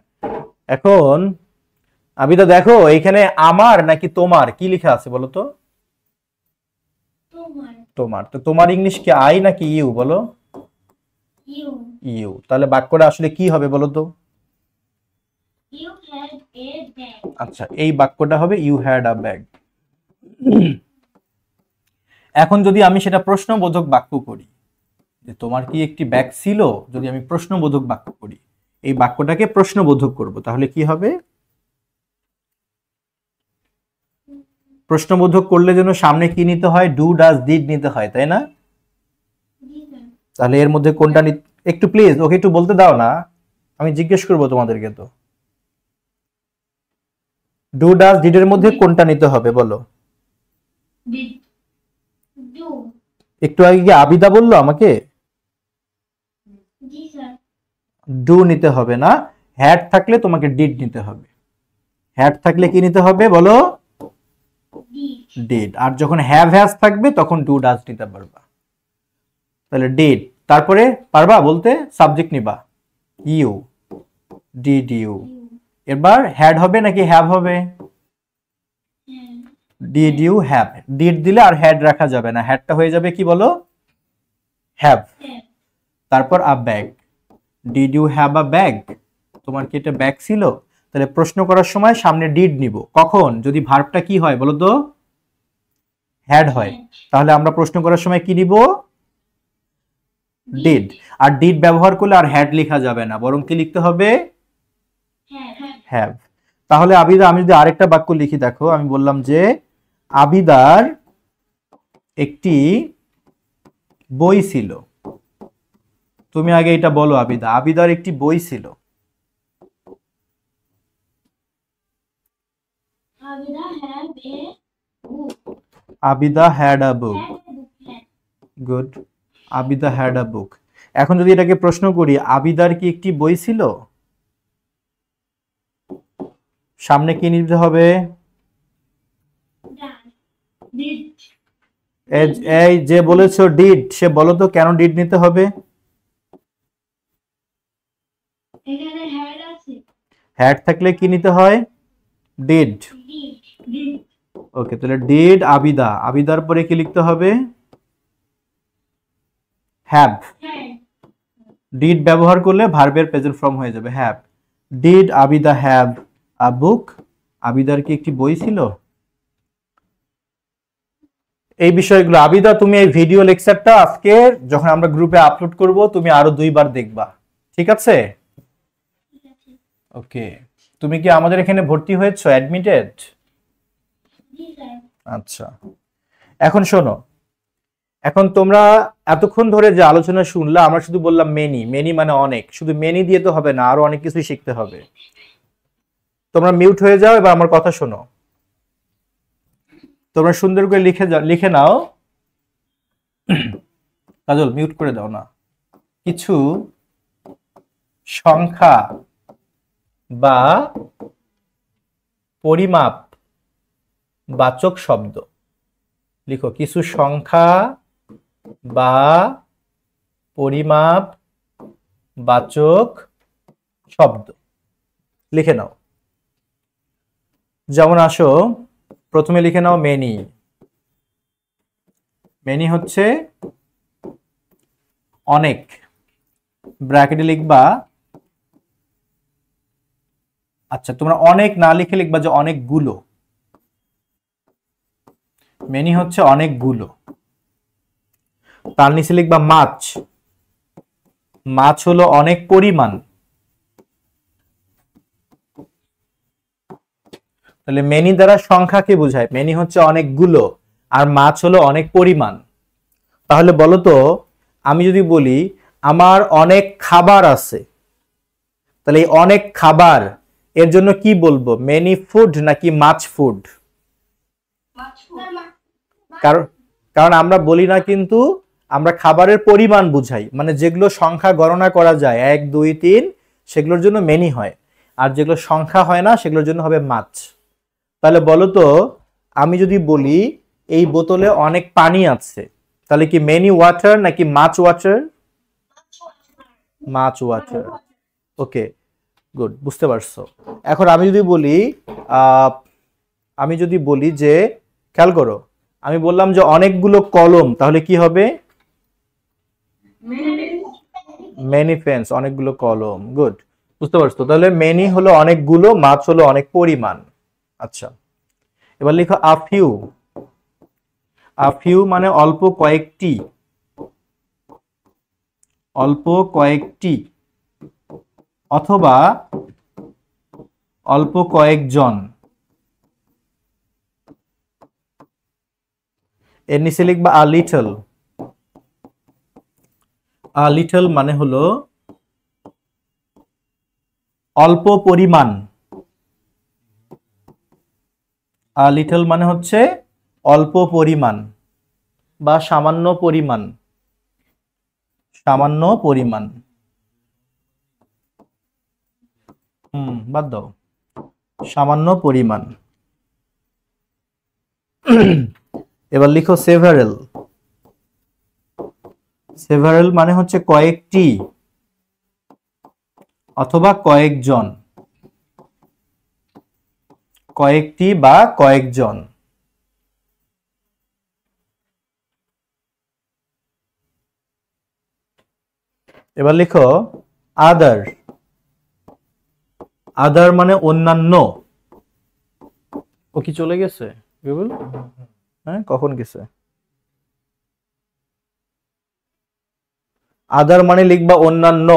এখন আবিদা দেখো এইখানে আমার নাকি তোমার কি লেখা আছে বলো তো? তোমার। তোমার। তো তোমার ইংলিশ কি আই নাকি ইউ বলো? You. ইউ। তাহলে বাক্যটা আসলে কি হবে বলো তো? You had a bag. আচ্ছা, এই বাক্যটা হবে ইউ হ্যাড আ ব্যাগ। এখন যদি আমি সেটা প্রশ্নবোধক বাক্য করি, যে তোমার কি একটি ব্যাগ ছিল, যদি আমি প্রশ্নবোধক বাক্য করি, এই বাক্যটাকে প্রশ্নবোধক করব, তাহলে কি হবে? প্রশ্নবোধক করলে যেন সামনে কি নিতে হয়? ডু ডাজ ডিড নিতে হয়, তাই না? তাহলে এর মধ্যে কোনটা একটু প্লিজ ওকে একটু বলতে দাও না, আমি জিজ্ঞেস করবো তোমাদেরকে। তো ডু ডাজ ডিড এর মধ্যে কোনটা নিতে হবে বলো? Did. Do. একটু আগে কি আবিদা বললো আমাকে জি স্যার। ডু নিতে হবে না, হ্যাড থাকলে তোমাকে ডিড নিতে হবে। হ্যাড থাকলে কি নিতে হবে বলো? Did. ডিড। আর যখন হ্যাভ হ্যাজ থাকবে তখন ডু ডাজ নিতে পারবা। তাহলে ডিড, তারপরে পারবা বলতে সাবজেক্ট নিবা ইউ, ডিড ইউ। এবার হ্যাড হবে নাকি হ্যাভ হবে? Did you have. ডিড দিলে আর হ্যাড রাখা যাবে না, হ্যাডটা হয়ে যাবে কি বলো? হ্যাভ। তারপর a bag, did you have a bag? তোমার কি এটা ব্যাগ ছিল? তাহলে প্রশ্ন করার সময় সামনে ডিড নিব, কখন? যদি ভার্বটা কি হয় বলো তো? হ্যাড হয়। তাহলে আমরা প্রশ্ন করার সময় কি নিব? ডিড। আর ডিড ব্যবহার করলে আর হ্যাড লেখা যাবে না, বরং কি লিখতে হবে? হ্যাভ। তাহলে আবিদা, আমি যদি আরেকটা বাক্য লিখি, দেখো আমি বললাম যে আবিদার একটি বই ছিল। তুমি আগে এটা বলো আবিদা, আবিদার একটি বই ছিল। Abida had a book. Abida had a book. Good, Abida had a book. এখন যদি এটাকে প্রশ্ন করি, আবিদার কি একটি বই ছিল? সামনে কি নিতে হবে? এই যে বলেছো ডিড, সে বলো তো কেন ডিড নিতে হবে? হ্যাড থাকলে কি নিতে হয়? ডিড। ওকে, তাহলে ডিড আবিদা, আবিদার পরে কি লিখতে হবে? হ্যাভ। ডিড ব্যবহার করলে ভার্বের প্রেজেন্ট ফর্ম হয়ে যাবে have. Did Abida have a book? আবিদার কি একটি বই ছিল? এই বিষয়গুলো আবিদা, তুমি এই ভিডিও লেকচারটা আজকে যখন আমরা গ্রুপে আপলোড করব তুমি আরো 2 বার দেখবা, ঠিক আছে? ওকে, তুমি কি আমাদের এখানে ভর্তি হয়েছো, অ্যাডমিটেড? আচ্ছা, এখন শোনো, এখন তোমরা এতক্ষণ ধরে যে আলোচনা শুনলা, আমরা শুধু বললাম মেনি, মেনি মানে অনেক, শুধু মেনি দিয়ে তো হবে না, আরো অনেক কিছুই শিখতে হবে। তোমরা মিউট হয়ে যাও, এবার আমার কথা শোনো। তোমরা সুন্দর করে লিখে নাও। কাজল মিউট করে দাও না। কিছু সংখ্যা বা পরিমাপ বাচক শব্দ লিখো। কিছু সংখ্যা বা পরিমাপ বাচক শব্দ লিখে নাও। যেমন আসো, প্রথমে লিখে নাও মেনি। মেনি হচ্ছে অনেক, ব্র্যাকেটে লিখবা। আচ্ছা, তোমরা অনেক না লিখে লিখবা যে অনেকগুলো। মেনি হচ্ছে অনেকগুলো। তার নিচে লিখবা মাছ। মাছ হলো অনেক পরিমাণ। তাহলে মেনি দ্বারা সংখ্যাকে বোঝায়, মেনি হচ্ছে অনেকগুলো, আর মাছ হলো অনেক পরিমাণ। তাহলে বলো তো, আমি যদি বলি আমার অনেক খাবার আছে, তাহলে এই অনেক খাবার এর জন্য কি বলবো, মেনি ফুড নাকি মাছ ফুড? কারণ আমরা বলি না, কিন্তু আমরা খাবারের পরিমাণ বুঝাই, মানে যেগুলো সংখ্যা গণনা করা যায় 1 2 3 সেগুলোর জন্য মেনি হয়, আর যেগুলো সংখ্যা হয় না সেগুলোর জন্য হবে মাছ। তাহলে বলো তো, আমি যদি বলি এই বোতলে অনেক পানি আছে, তাহলে কি মেনি ওয়াটার নাকি মাছ ওয়াটার? মাছ ওয়াটার। ওকে, গুড, বুঝতে পারছো। এখন আমি যদি বলি যে, খেয়াল করো, আমি বললাম যে অনেকগুলো কলম, তাহলে কি হবে? মেনি পেন্স, অনেকগুলো কলম। গুড, বুঝতে পারছো। তাহলে মেনি হলো অনেকগুলো, মাছ হলো অনেক পরিমাণ। আচ্ছা, এবার লিখো আফিউ। আফিউ মানে অল্প কয়েকটি, অল্প কয়েকটি, অথবা অল্প কয়েকজন। এর নিচে লিখবা আ লিটল। আ লিটল মানে হলো অল্প পরিমাণ। আ লিটল মানে হচ্ছে অল্প পরিমাণ বা সামান্য পরিমাণ, সামান্য পরিমাণ। বাদ দাও, সামান্য পরিমাণ। এবার লিখো সেভারেল। সেভারেল মানে হচ্ছে কয়েকটি অথবা কয়েকজন, কয়েকটি বা কয়েকজন। এবার লিখো আদার। আদার মানে অন্যান্য। ও কি চলে গেছে গুগল? হ্যাঁ, কখন গেছে? আদার মানে লিখবা অন্যান্য,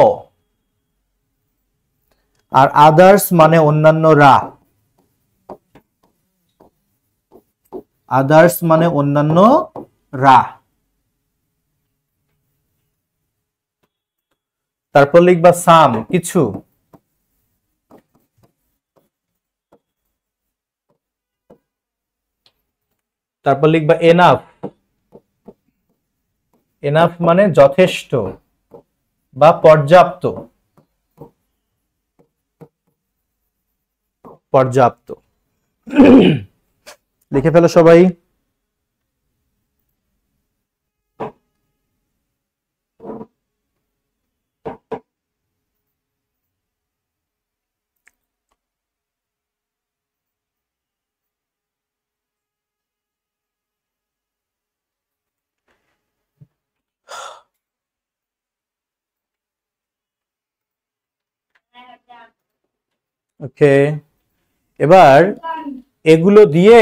আর আদার্স মানে অন্যান্যরা। আদার্স মানে অন্যান্যরা। তারপর লিখবা সাম, কিছু। তারপর লিখবা এনাফ। এনাফ মানে যথেষ্ট। বা পর্যাপ্ত। পর্যাপ্ত লিখে ফেলো সবাই। ওকে, এবার এগুলো দিয়ে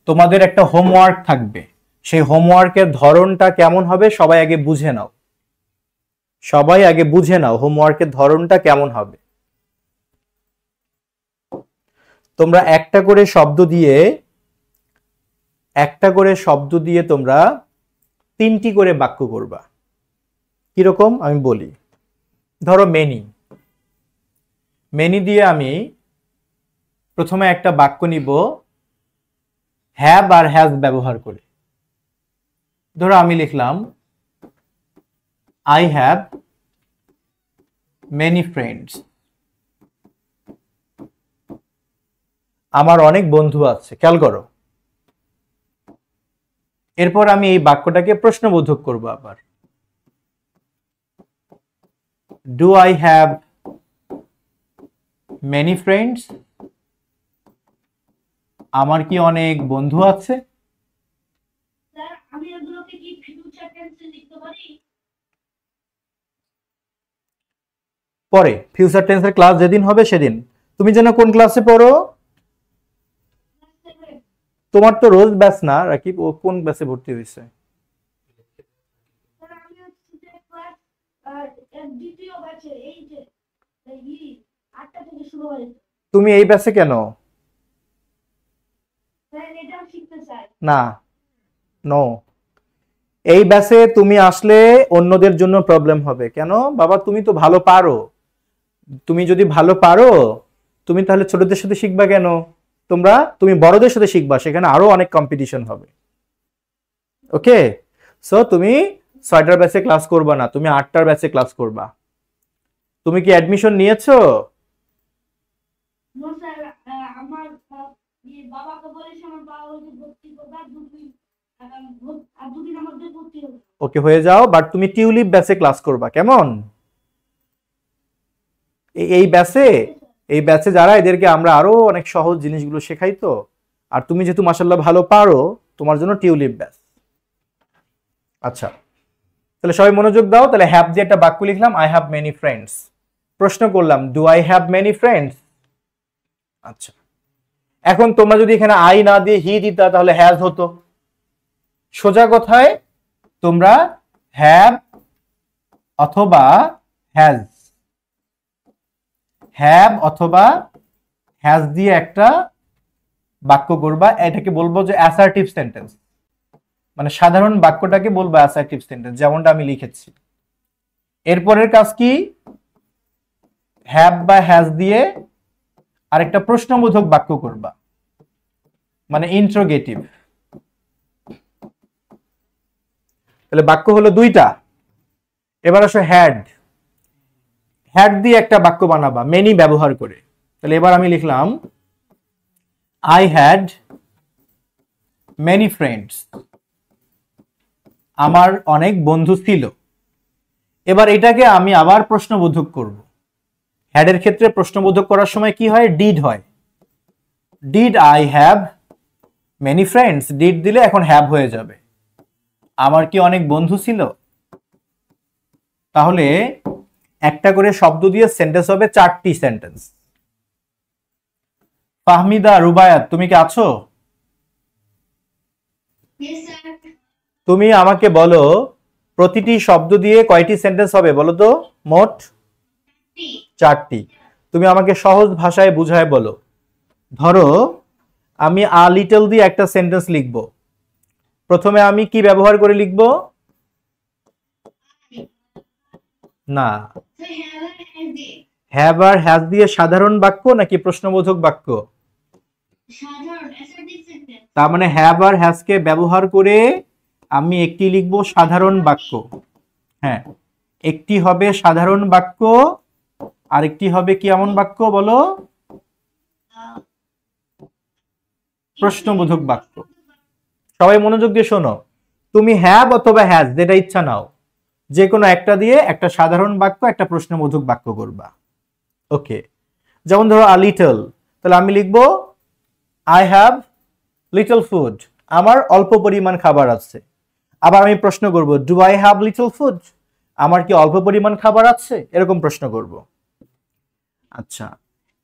তোমাদের একটা হোমওয়ার্ক থাকবে। সেই হোমওয়ার্কের ধরনটা কেমন হবে সবাই আগে বুঝে নাও। সবাই আগে বুঝে নাও হোমওয়ার্কের ধরনটা কেমন হবে। তোমরা একটা করে শব্দ দিয়ে তোমরা 3টি করে বাক্য করবা। কিরকম আমি বলি, ধরো মেনি দিয়ে আমি প্রথমে একটা বাক্য নিব হ্যাভ আর হ্যাজ ব্যবহার করে। ধরো আমি লিখলাম আই হ্যাভ মেনি ফ্রেন্ডস। আমার অনেক বন্ধু আছে। খেয়াল করো, এরপর আমি এই বাক্যটাকে প্রশ্নবোধক করব আবার। Do I have many friends? আমার কি অনেক বন্ধু আছে? স্যার আমি এগুলোকে কি ফিউচার টেন্সে লিখতে পারি? পরে ফিউচার টেন্সের ক্লাস যেদিন হবে সেদিন। তুমি যেন কোন ক্লাসে পড়ো? তোমার তো রোজ ব্যাচ না রাকিব, ও কোন ব্যাচে ভর্তি হয়েছে? স্যার আমি হচ্ছে যে ক্লাস দ্বিতীয় ব্যাচে, এই যে 8টা থেকে শুরু হয়। তুমি এই ব্যাচে কেন? স্যার এটা আমি শিখতে চাই। না, নো, এই ব্যাচে তুমি আসলে অন্যদের জন্য প্রবলেম হবে। কেন বাবা? তুমি তো ভালো পারো। তুমি যদি ভালো পারো তুমি তাহলে ছোটদের সাথে শিখবা কেন? তুমি বড়দের সাথে শিখবা, সেখানে আরো অনেক কম্পিটিশন হবে। ওকে, সো তুমি 6টার ব্যাচে ক্লাস করবা না, তুমি 8টার ব্যাচে ক্লাস করবা। তুমি কি অ্যাডমিশন নিয়েছো? নো স্যার, আমার বাবাকে বলেছি আমার বাবা ওই ভর্তি করবে, আর দুদিন আমাদের ভর্তি হবে। ওকে, হয়ে যাও, বাট তুমি টিউলিপ ব্যাচে ক্লাস করবা। কেমন? এই ব্যাচে যারা, এদেরকে আমরা আরো অনেক সহজ জিনিসগুলো শেখাই তো। আর তুমি যেহেতু মাশাআল্লাহ ভালো পারো, তোমার জন্য টিউলিপ ব্যাচ। আচ্ছা, তাহলে সবাই মনোযোগ দাও। তাহলে হ্যাভ দিয়ে একটা বাক্য লিখলাম, আই হ্যাভ মেনি ফ্রেন্ডস। প্রশ্ন করলাম, do I have many friends? আচ্ছা, এখন তোমরা যদি এখানে আই না দিয়ে হি দিতা তাহলে হ্যাজ হতো। সোজা কথায় তোমরা হ্যাভ অথবা হ্যাজ দিয়ে একটা বাক্য করবা। এটাকে বলবো যে অ্যাসার্টিভ সেন্টেন্স, মানে সাধারণ বাক্যটাকে বলবো অ্যাসার্টিভ সেন্টেন্স, যেমনটা আমি লিখেছি। এরপরের কাজ কি? হ্যাভ বা হ্যাজ দিয়ে আরেকটা প্রশ্নবোধক বাক্য করবা, মানে ইন্ট্রোগেটিভ। তাহলে বাক্য হলো 2টা। এবার আসো হ্যাড দিয়ে একটা বাক্য বানাবা মেনি ব্যবহার করে। তাহলে এবার আমি লিখলাম আই হ্যাড মেনি ফ্রেন্ডস। আমার অনেক বন্ধু ছিল। এবার এটাকে আমি আবার প্রশ্নবোধক করব। হ্যাডের ক্ষেত্রে প্রশ্নবোধক করার সময় কি হয়? ডিড হয়। Did I have many friends? Did দিলে এখন হ্যাভ হয়ে যাবে। আমার কি অনেক বন্ধু ছিল? তাহলে একটা করে শব্দ দিয়ে সেন্টেন্স হবে 4টি সেন্টেন্স। ফাহমিদা, রুবায়াত, তুমি কি আছো? তুমি আমাকে বলো প্রতিটি শব্দ দিয়ে কয়টি সেন্টেন্স হবে বলো তো? মোট 4টি। তুমি আমাকে সহজ ভাষায় বুঝায় বলো। ধরো আমি আ লিটল দিয়ে একটা সেন্টেন্স লিখব। প্রথমে আমি কি ব্যবহার করে লিখব? না, হ্যাভ আর হ্যাজ দিয়ে সাধারণ বাক্য নাকি প্রশ্নবোধক বাক্য? তার মানে হ্যাভ আর হ্যাজ কে ব্যবহার করে আমি একটি লিখব সাধারণ বাক্য। হ্যাঁ, একটি হবে সাধারণ বাক্য, আরেকটি হবে কি এমন বাক্য বলো? প্রশ্নবোধক বাক্য। সবাই মনোযোগ দিয়ে শোনো, তুমি হ্যাভ অথবা হ্যাজ যেটা ইচ্ছা নাও, যে কোনো একটা দিয়ে একটা সাধারণ বাক্য একটা প্রশ্নবোধক বাক্য করবা। ওকে, যেমন ধরো আ লিটল, তাহলে আমি লিখবো আই হ্যাভ লিটল ফুড, আমার অল্প পরিমাণ খাবার আছে। আবার আমি প্রশ্ন করব do I have little food, আমার কি অল্প পরিমাণ খাবার আছে, এরকম প্রশ্ন করব। আচ্ছা,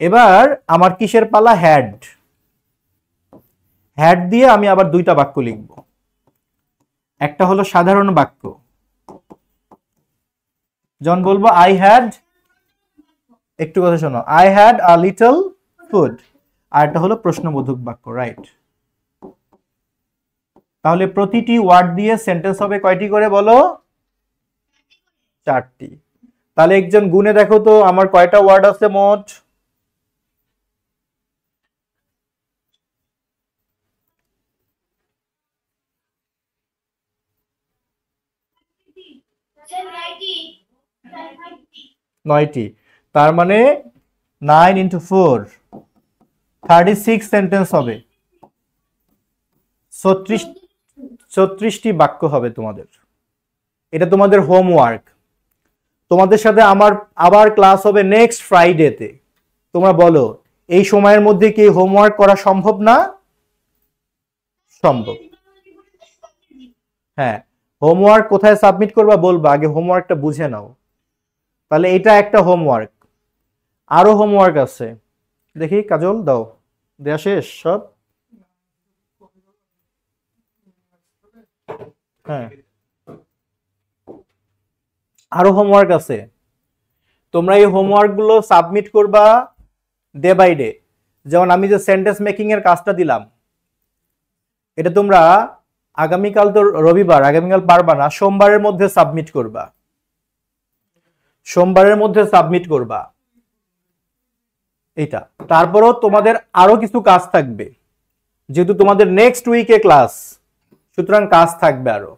এবার আমার কিসের পালা? হ্যাড। হ্যাড দিয়ে আমি আবার দুইটা বাক্য লিখব। একটা হলো সাধারণ বাক্য, যখন বলবো আই হ্যাড, একটু কথা শোনো, I had a little food, আর একটা হলো প্রশ্নবোধক বাক্য, রাইট? তাহলে প্রতিটি ওয়ার্ড দিয়ে সেন্টেন্স হবে কয়টি করে বলো? 4টি। তাহলে একজন গুণে দেখো তো আমার কয়টা ওয়ার্ড আছে মোট? নয়টি। তার মানে 9 into 4 36 সেন্টেন্স হবে, 36টি বাক্য হবে তোমাদের। এটা তোমাদের হোমওয়ার্ক। তোমাদের সাথে আমার আবার ক্লাস হবে নেক্সট ফ্রাইডেতে। তোমরা বলো এই সময়ের মধ্যে কি হোমওয়ার্ক করা সম্ভব না? সম্ভব। হ্যাঁ, হোমওয়ার্ক কোথায় সাবমিট করবা বলবা, আগে হোমওয়ার্কটা বুঝে নাও। তাহলে এটা একটা হোমওয়ার্ক। আরো হোমওয়ার্ক আছে, দেখি কাজল দাও, দেয়া শেষ সব? হ্যাঁ, আরো হোমওয়ার্ক আছে। তোমরা এই হোমওয়ার্ক গুলো সাবমিট করবা ডে বাই ডে। যেমন আমি যে সেন্টেন্স মেকিং এর কাজটা দিলাম, এটা তোমরা আগামীকাল তো রবিবার, আগামীকাল পারবা না, সোমবারের মধ্যে সাবমিট করবা। সোমবারের মধ্যে সাবমিট করবা এটা। তারপরও তোমাদের আরো কিছু কাজ থাকবে, যেহেতু তোমাদের নেক্সট উইকে ক্লাস, সুতরাং কাজ থাকবে আরো।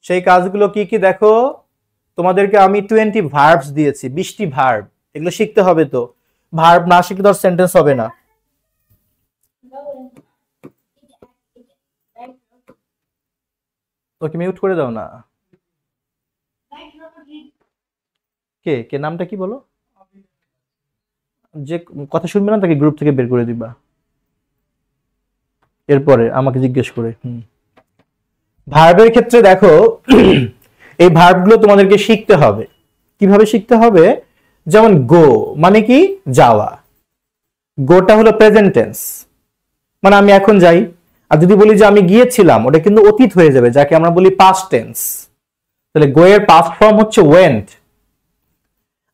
সেই কাজগুলো কি কি দেখো, তোমাদেরকে আমি 20 ভার্বস দিয়েছি, 20টি ভার্ব, এগুলো শিখতে হবে। তো ভার্ব না শিখলে তো সেন্টেন্স হবে না। ওকে মিউট করে দাও না। কে কে নামটা কি বলো? যে কথা শুনবে না তাকে গ্রুপ থেকে বের করে দিবা, এরপরে আমাকে জিজ্ঞেস করে। ভার্বের ক্ষেত্রে দেখো এই ভার্বগুলো তোমাদেরকে শিখতে হবে। কিভাবে শিখতে হবে? যেমন গো মানে কি? যাওয়া। গোটা হলো প্রেজেন্ট টেন্স, মানে আমি এখন যাই। আর যদি বলি যে আমি গিয়েছিলাম, ওটা কিন্তু অতীত হয়ে যাবে, যাকে আমরা বলি পাস্ট টেন্স। তাহলে গো এর পাস্ট ফর্ম হচ্ছে ওয়েন্ট।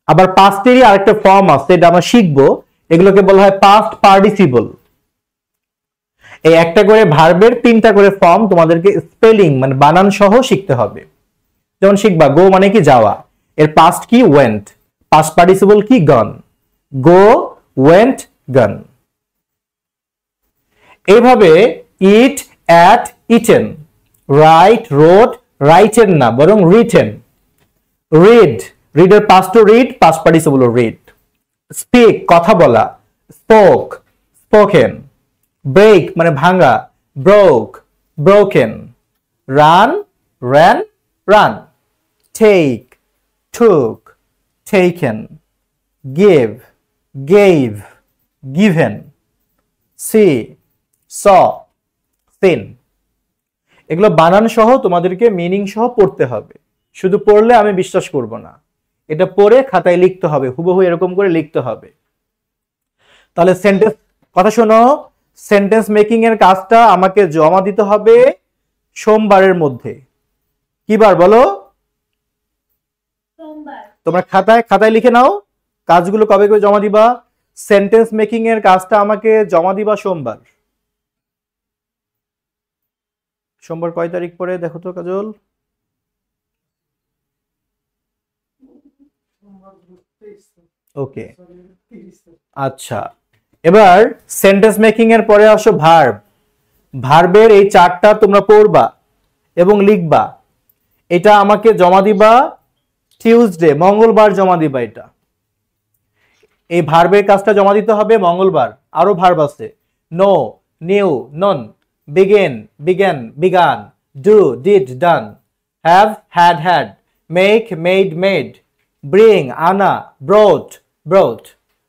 আবার পাস্টেরই আরেকটা ফর্ম আছে, এটা আমরা শিখবো, এগুলোকে বলা হয় পাস্ট পার্টিসিপল। এই একটা করে ভার্বের 3টা করে ফর্ম তোমাদেরকে স্পেলিং মানে বানান সহ শিখতে হবে। যেমন শিখবা গো মানে কি? যাওয়া, এর পাস্ট কি? ওয়েন্ট। পাস্ট পার্টিসিপল কি? গন। Go, went, gone. এইভাবে eat, ate, eaten, write, rode, written না বরং রিটেন। রিড, রিডের past to read, past participle read. Speak কথা বলা, স্পোক, স্পোকেন। ব্রেক মানে ভাঙা, broke, broken. Run, ran, run. Take, took, taken. Give, gave, given. See, saw, seen. এগুলো বানান সহ তোমাদেরকে মিনিং সহ পড়তে হবে। শুধু পড়লে আমি বিশ্বাস করব না, এটা পড়ে খাতায় লিখতে হবে, হুবহু এরকম করে লিখতে হবে। তাহলে সেন্টেন্স, কথা শোনো, সেন্টেন্স মেকিং এর কাজটা আমাকে জমা দিতে হবে সোমবারের মধ্যে। কি বার বলো? তোমরা খাতায় লিখে নাও কাজগুলো কবে করে জমা দিবা। সেন্টেন্স মেকিং এর কাজটা আমাকে জমা দিবা সোমবার। সোমবার কয় তারিখ পরে দেখো তো কাজল? ওকে, আচ্ছা। এবার সেন্টেন্স মেকিং এর পরে আসো ভার্ব। ভার্বের এই 4টা তোমরা পড়বা এবং লিখবা। এটা আমাকে জমা দিবা টিউসডে, মঙ্গলবার জমা দিবা এটা। এই ভার্বের কাজটা জমা দিতে হবে মঙ্গলবার। আরো ভার্ব আছে, know, new, known, begin, begin, began, do, did, done, have, had, had, make, made, made, bring, আনা, ব্রোট, ব্রোট,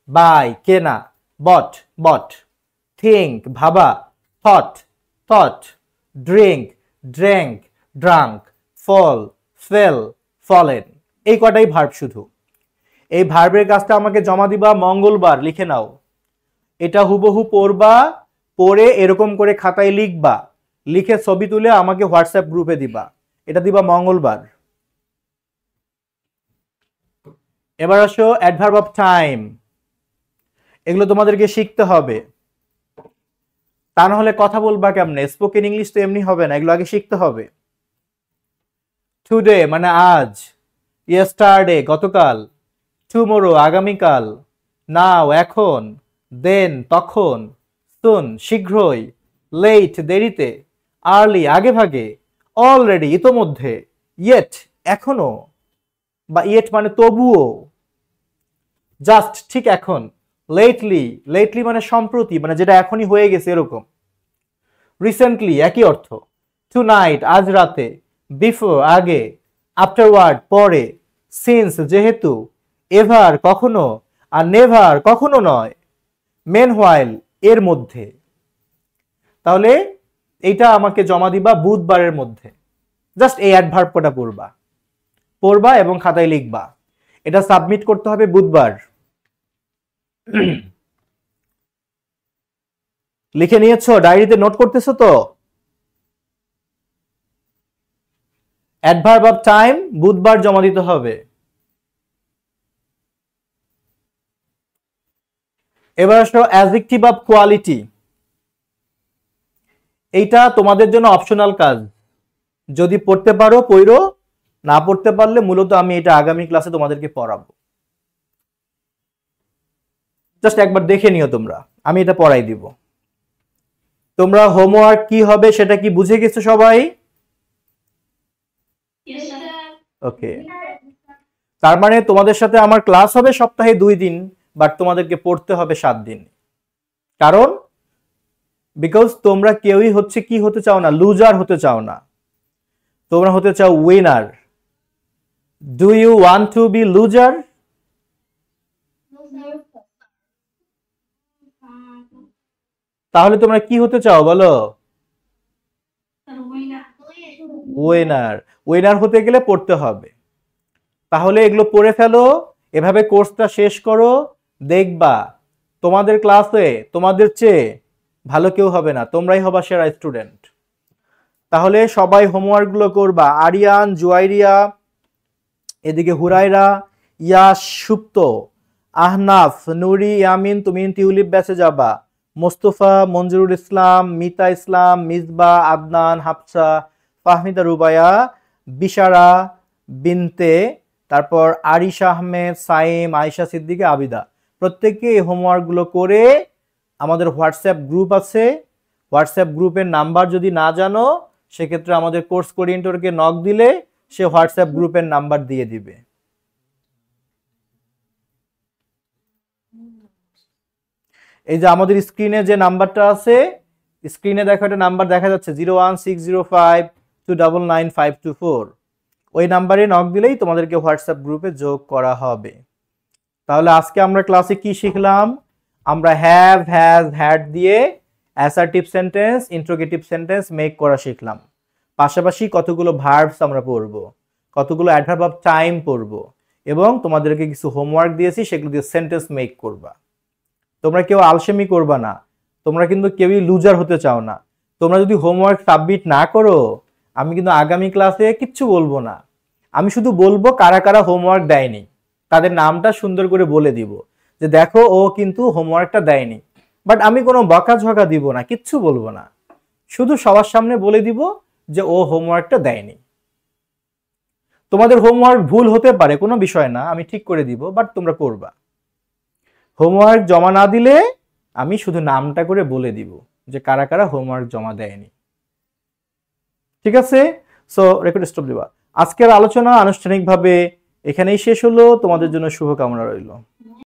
বাই, কেনা, বট, বট, থিঙ্ক, ভাবা, thought, thought, drink, drank, drunk, fall, fell, fallen. এই কটাই verb শুধু। এই ভার্বের কাজটা আমাকে জমা দিবা মঙ্গলবার, লিখে নাও। এটা হুবহু পড়বা, পড়ে এরকম করে খাতায় লিখবা, লিখে ছবি তুলে আমাকে হোয়াটসঅ্যাপ গ্রুপে দিবা। এটা দিবা মঙ্গলবার। এবার আসো অ্যাডভার্ব অফ টাইম। এগুলো তোমাদেরকে শিখতে হবে, তা না হলে কথা বলবা কেমনে? স্পোকেন ইংলিশ তো এমনি হবে না, এগুলো আগে শিখতে হবে। টুডে মানে আজ, ইয়েস্টারডে গতকাল, টুমোরো আগামীকাল, নাও এখন, দেন তখন, সুন শীঘ্রই, লেট দেরিতে, আর্লি আগে ভাগে, অলরেডি ইতোমধ্যে, ইয়েট এখনো, বা ইয়েট মানে তবুও, জাস্ট ঠিক এখন, লেটলি, লেটলি মানে সম্প্রতি, মানে যেটা এখনই হয়ে গেছে এরকম। রিসেন্টলি একই অর্থ। টুনাইট আজ রাতে, বিফোর আগে, আফটারওয়ার্ড পরে, সিন্স যেহেতু, এভার কখনো, আর নেভার কখনো নয়, মেনহোয়াইল এর মধ্যে। তাহলে এইটা আমাকে জমা দিবা বুধবারের মধ্যে। জাস্ট এই অ্যাডভার্ব কটা পড়বা, পড়বা এবং খাতায় লিখবা। এটা সাবমিট করতে হবে বুধবার। লিখে নিয়েছো? ডায়েরিতে নোট করতেছো তো? অ্যাডভার্ব অফ টাইম বুধবার জমা দিতে হবে। এবার আসো অ্যাডজেক্টিভ অফ কোয়ালিটি। এইটা তোমাদের জন্য অপশনাল কাজ, যদি পড়তে পারো পড়ো, না পড়তে পারলে মূলত আমি এটা আগামী ক্লাসে তোমাদেরকে পড়াবো। জাস্ট একবার দেখে নিও তোমরা, আমি এটা পড়াই দিব। তোমরা হোমওয়ার্ক কি হবে সেটা কি বুঝে গেছো সবাই? ওকে, তার মানে তোমাদের সাথে আমার ক্লাস হবে সপ্তাহে 2 দিন, বাট তোমাদেরকে পড়তে হবে 7 দিন। কারণ বিকজ তোমরা কেউই হচ্ছে কি হতে চাও না, লুজার হতে চাও না, তোমরা হতে চাও winner. Do you want to be loser? তাহলে তোমরা কি হতে চাও বলো? উইনার। উইনার হতে গেলে পড়তে হবে। তাহলে এগুলো পড়ে ফেলো, এভাবে কোর্সটা শেষ করো, দেখবা তোমাদের ক্লাসে তোমাদের চেয়ে ভালো কেউ হবে না, তোমরাই হবা সেরা স্টুডেন্ট। তাহলে সবাই হোমওয়ার্কগুলো করবা। আরিয়ান, জুয়াইরিয়া, এদিকে হুরাইরা, ইয়াস, সুপ্ত, আহনাফ, নুরি, ইয়ামিন তুমি টিউলিপ ব্যাচে যাবা, মোস্তফা, মঞ্জুরুল ইসলাম, মিতা ইসলাম, মিসবা, আদনান, হাফসা, ফাহমিদা, রুবায়া, বিশারা, বিনতে, তারপর আরিশা আহমেদ, সাইম, আয়েশা সিদ্দিকা, আবিদা, প্রত্যেককে এই হোমওয়ার্কগুলো করে আমাদের হোয়াটসঅ্যাপ গ্রুপ আছে, হোয়াটসঅ্যাপ গ্রুপের নাম্বার যদি না জানো সেক্ষেত্রে আমাদের কোর্স কোঅর্ডিনেটরকে নক দিলে সে হোয়াটসঅ্যাপ গ্রুপের নাম্বার দিয়ে দিবে। এই যে আমাদের স্ক্রিনে যে নাম্বারটা আছে, স্ক্রিনে দেখো একটা নাম্বার দেখা যাচ্ছে 01605299524, ওই নাম্বারে নক দিলেই তোমাদেরকে হোয়াটসঅ্যাপ গ্রুপে যোগ করা হবে। তাহলে আজকে আমরা ক্লাসে কি শিখলাম? আমরা হ্যাভ, হ্যাজ, হ্যাড দিয়ে assertive sentence, interrogative sentence make করা শিখলাম। পাশাপাশি কতগুলো ভার্বস আমরা পড়বো, কতগুলো অ্যাডভার্ব অফ টাইম পড়বো, এবং তোমাদেরকে কিছু হোমওয়ার্ক দিয়েছি সেগুলো দিয়ে সেন্টেন্স মেক করবা। তোমরা কেউ আলসেমি করবা না, তোমরা কিন্তু কেউই লুজার হতে চাও না। তোমরা যদি হোমওয়ার্ক সাবমিট না করো আমি কিন্তু আগামী ক্লাসে কিচ্ছু বলবো না, আমি শুধু বলবো কারা কারা হোমওয়ার্ক দেয়নি, তাদের নামটা সুন্দর করে বলে দিব যে দেখো ও কিন্তু হোমওয়ার্কটা দেয়নি। বাট আমি কোনো বকাঝকা দিব না, কিচ্ছু বলবো না, শুধু সবার সামনে বলে দিব যে ও হোমওয়ার্কটা দেয়নি। তোমাদের হোমওয়ার্ক ভুল হতে পারে, কোনো বিষয় না, আমি ঠিক করে দিব, বাট তোমরা করবা। হোমওয়ার্ক জমা না দিলে আমি শুধু নামটা করে বলে দিব যে কারা কারা হোমওয়ার্ক জমা দেয়নি। ঠিক আছে? সো রেকর্ড স্টপ দিবা। আজকের আলোচনা আনুষ্ঠানিকভাবে এখানেই শেষ হলো, তোমাদের জন্য শুভকামনা রইল।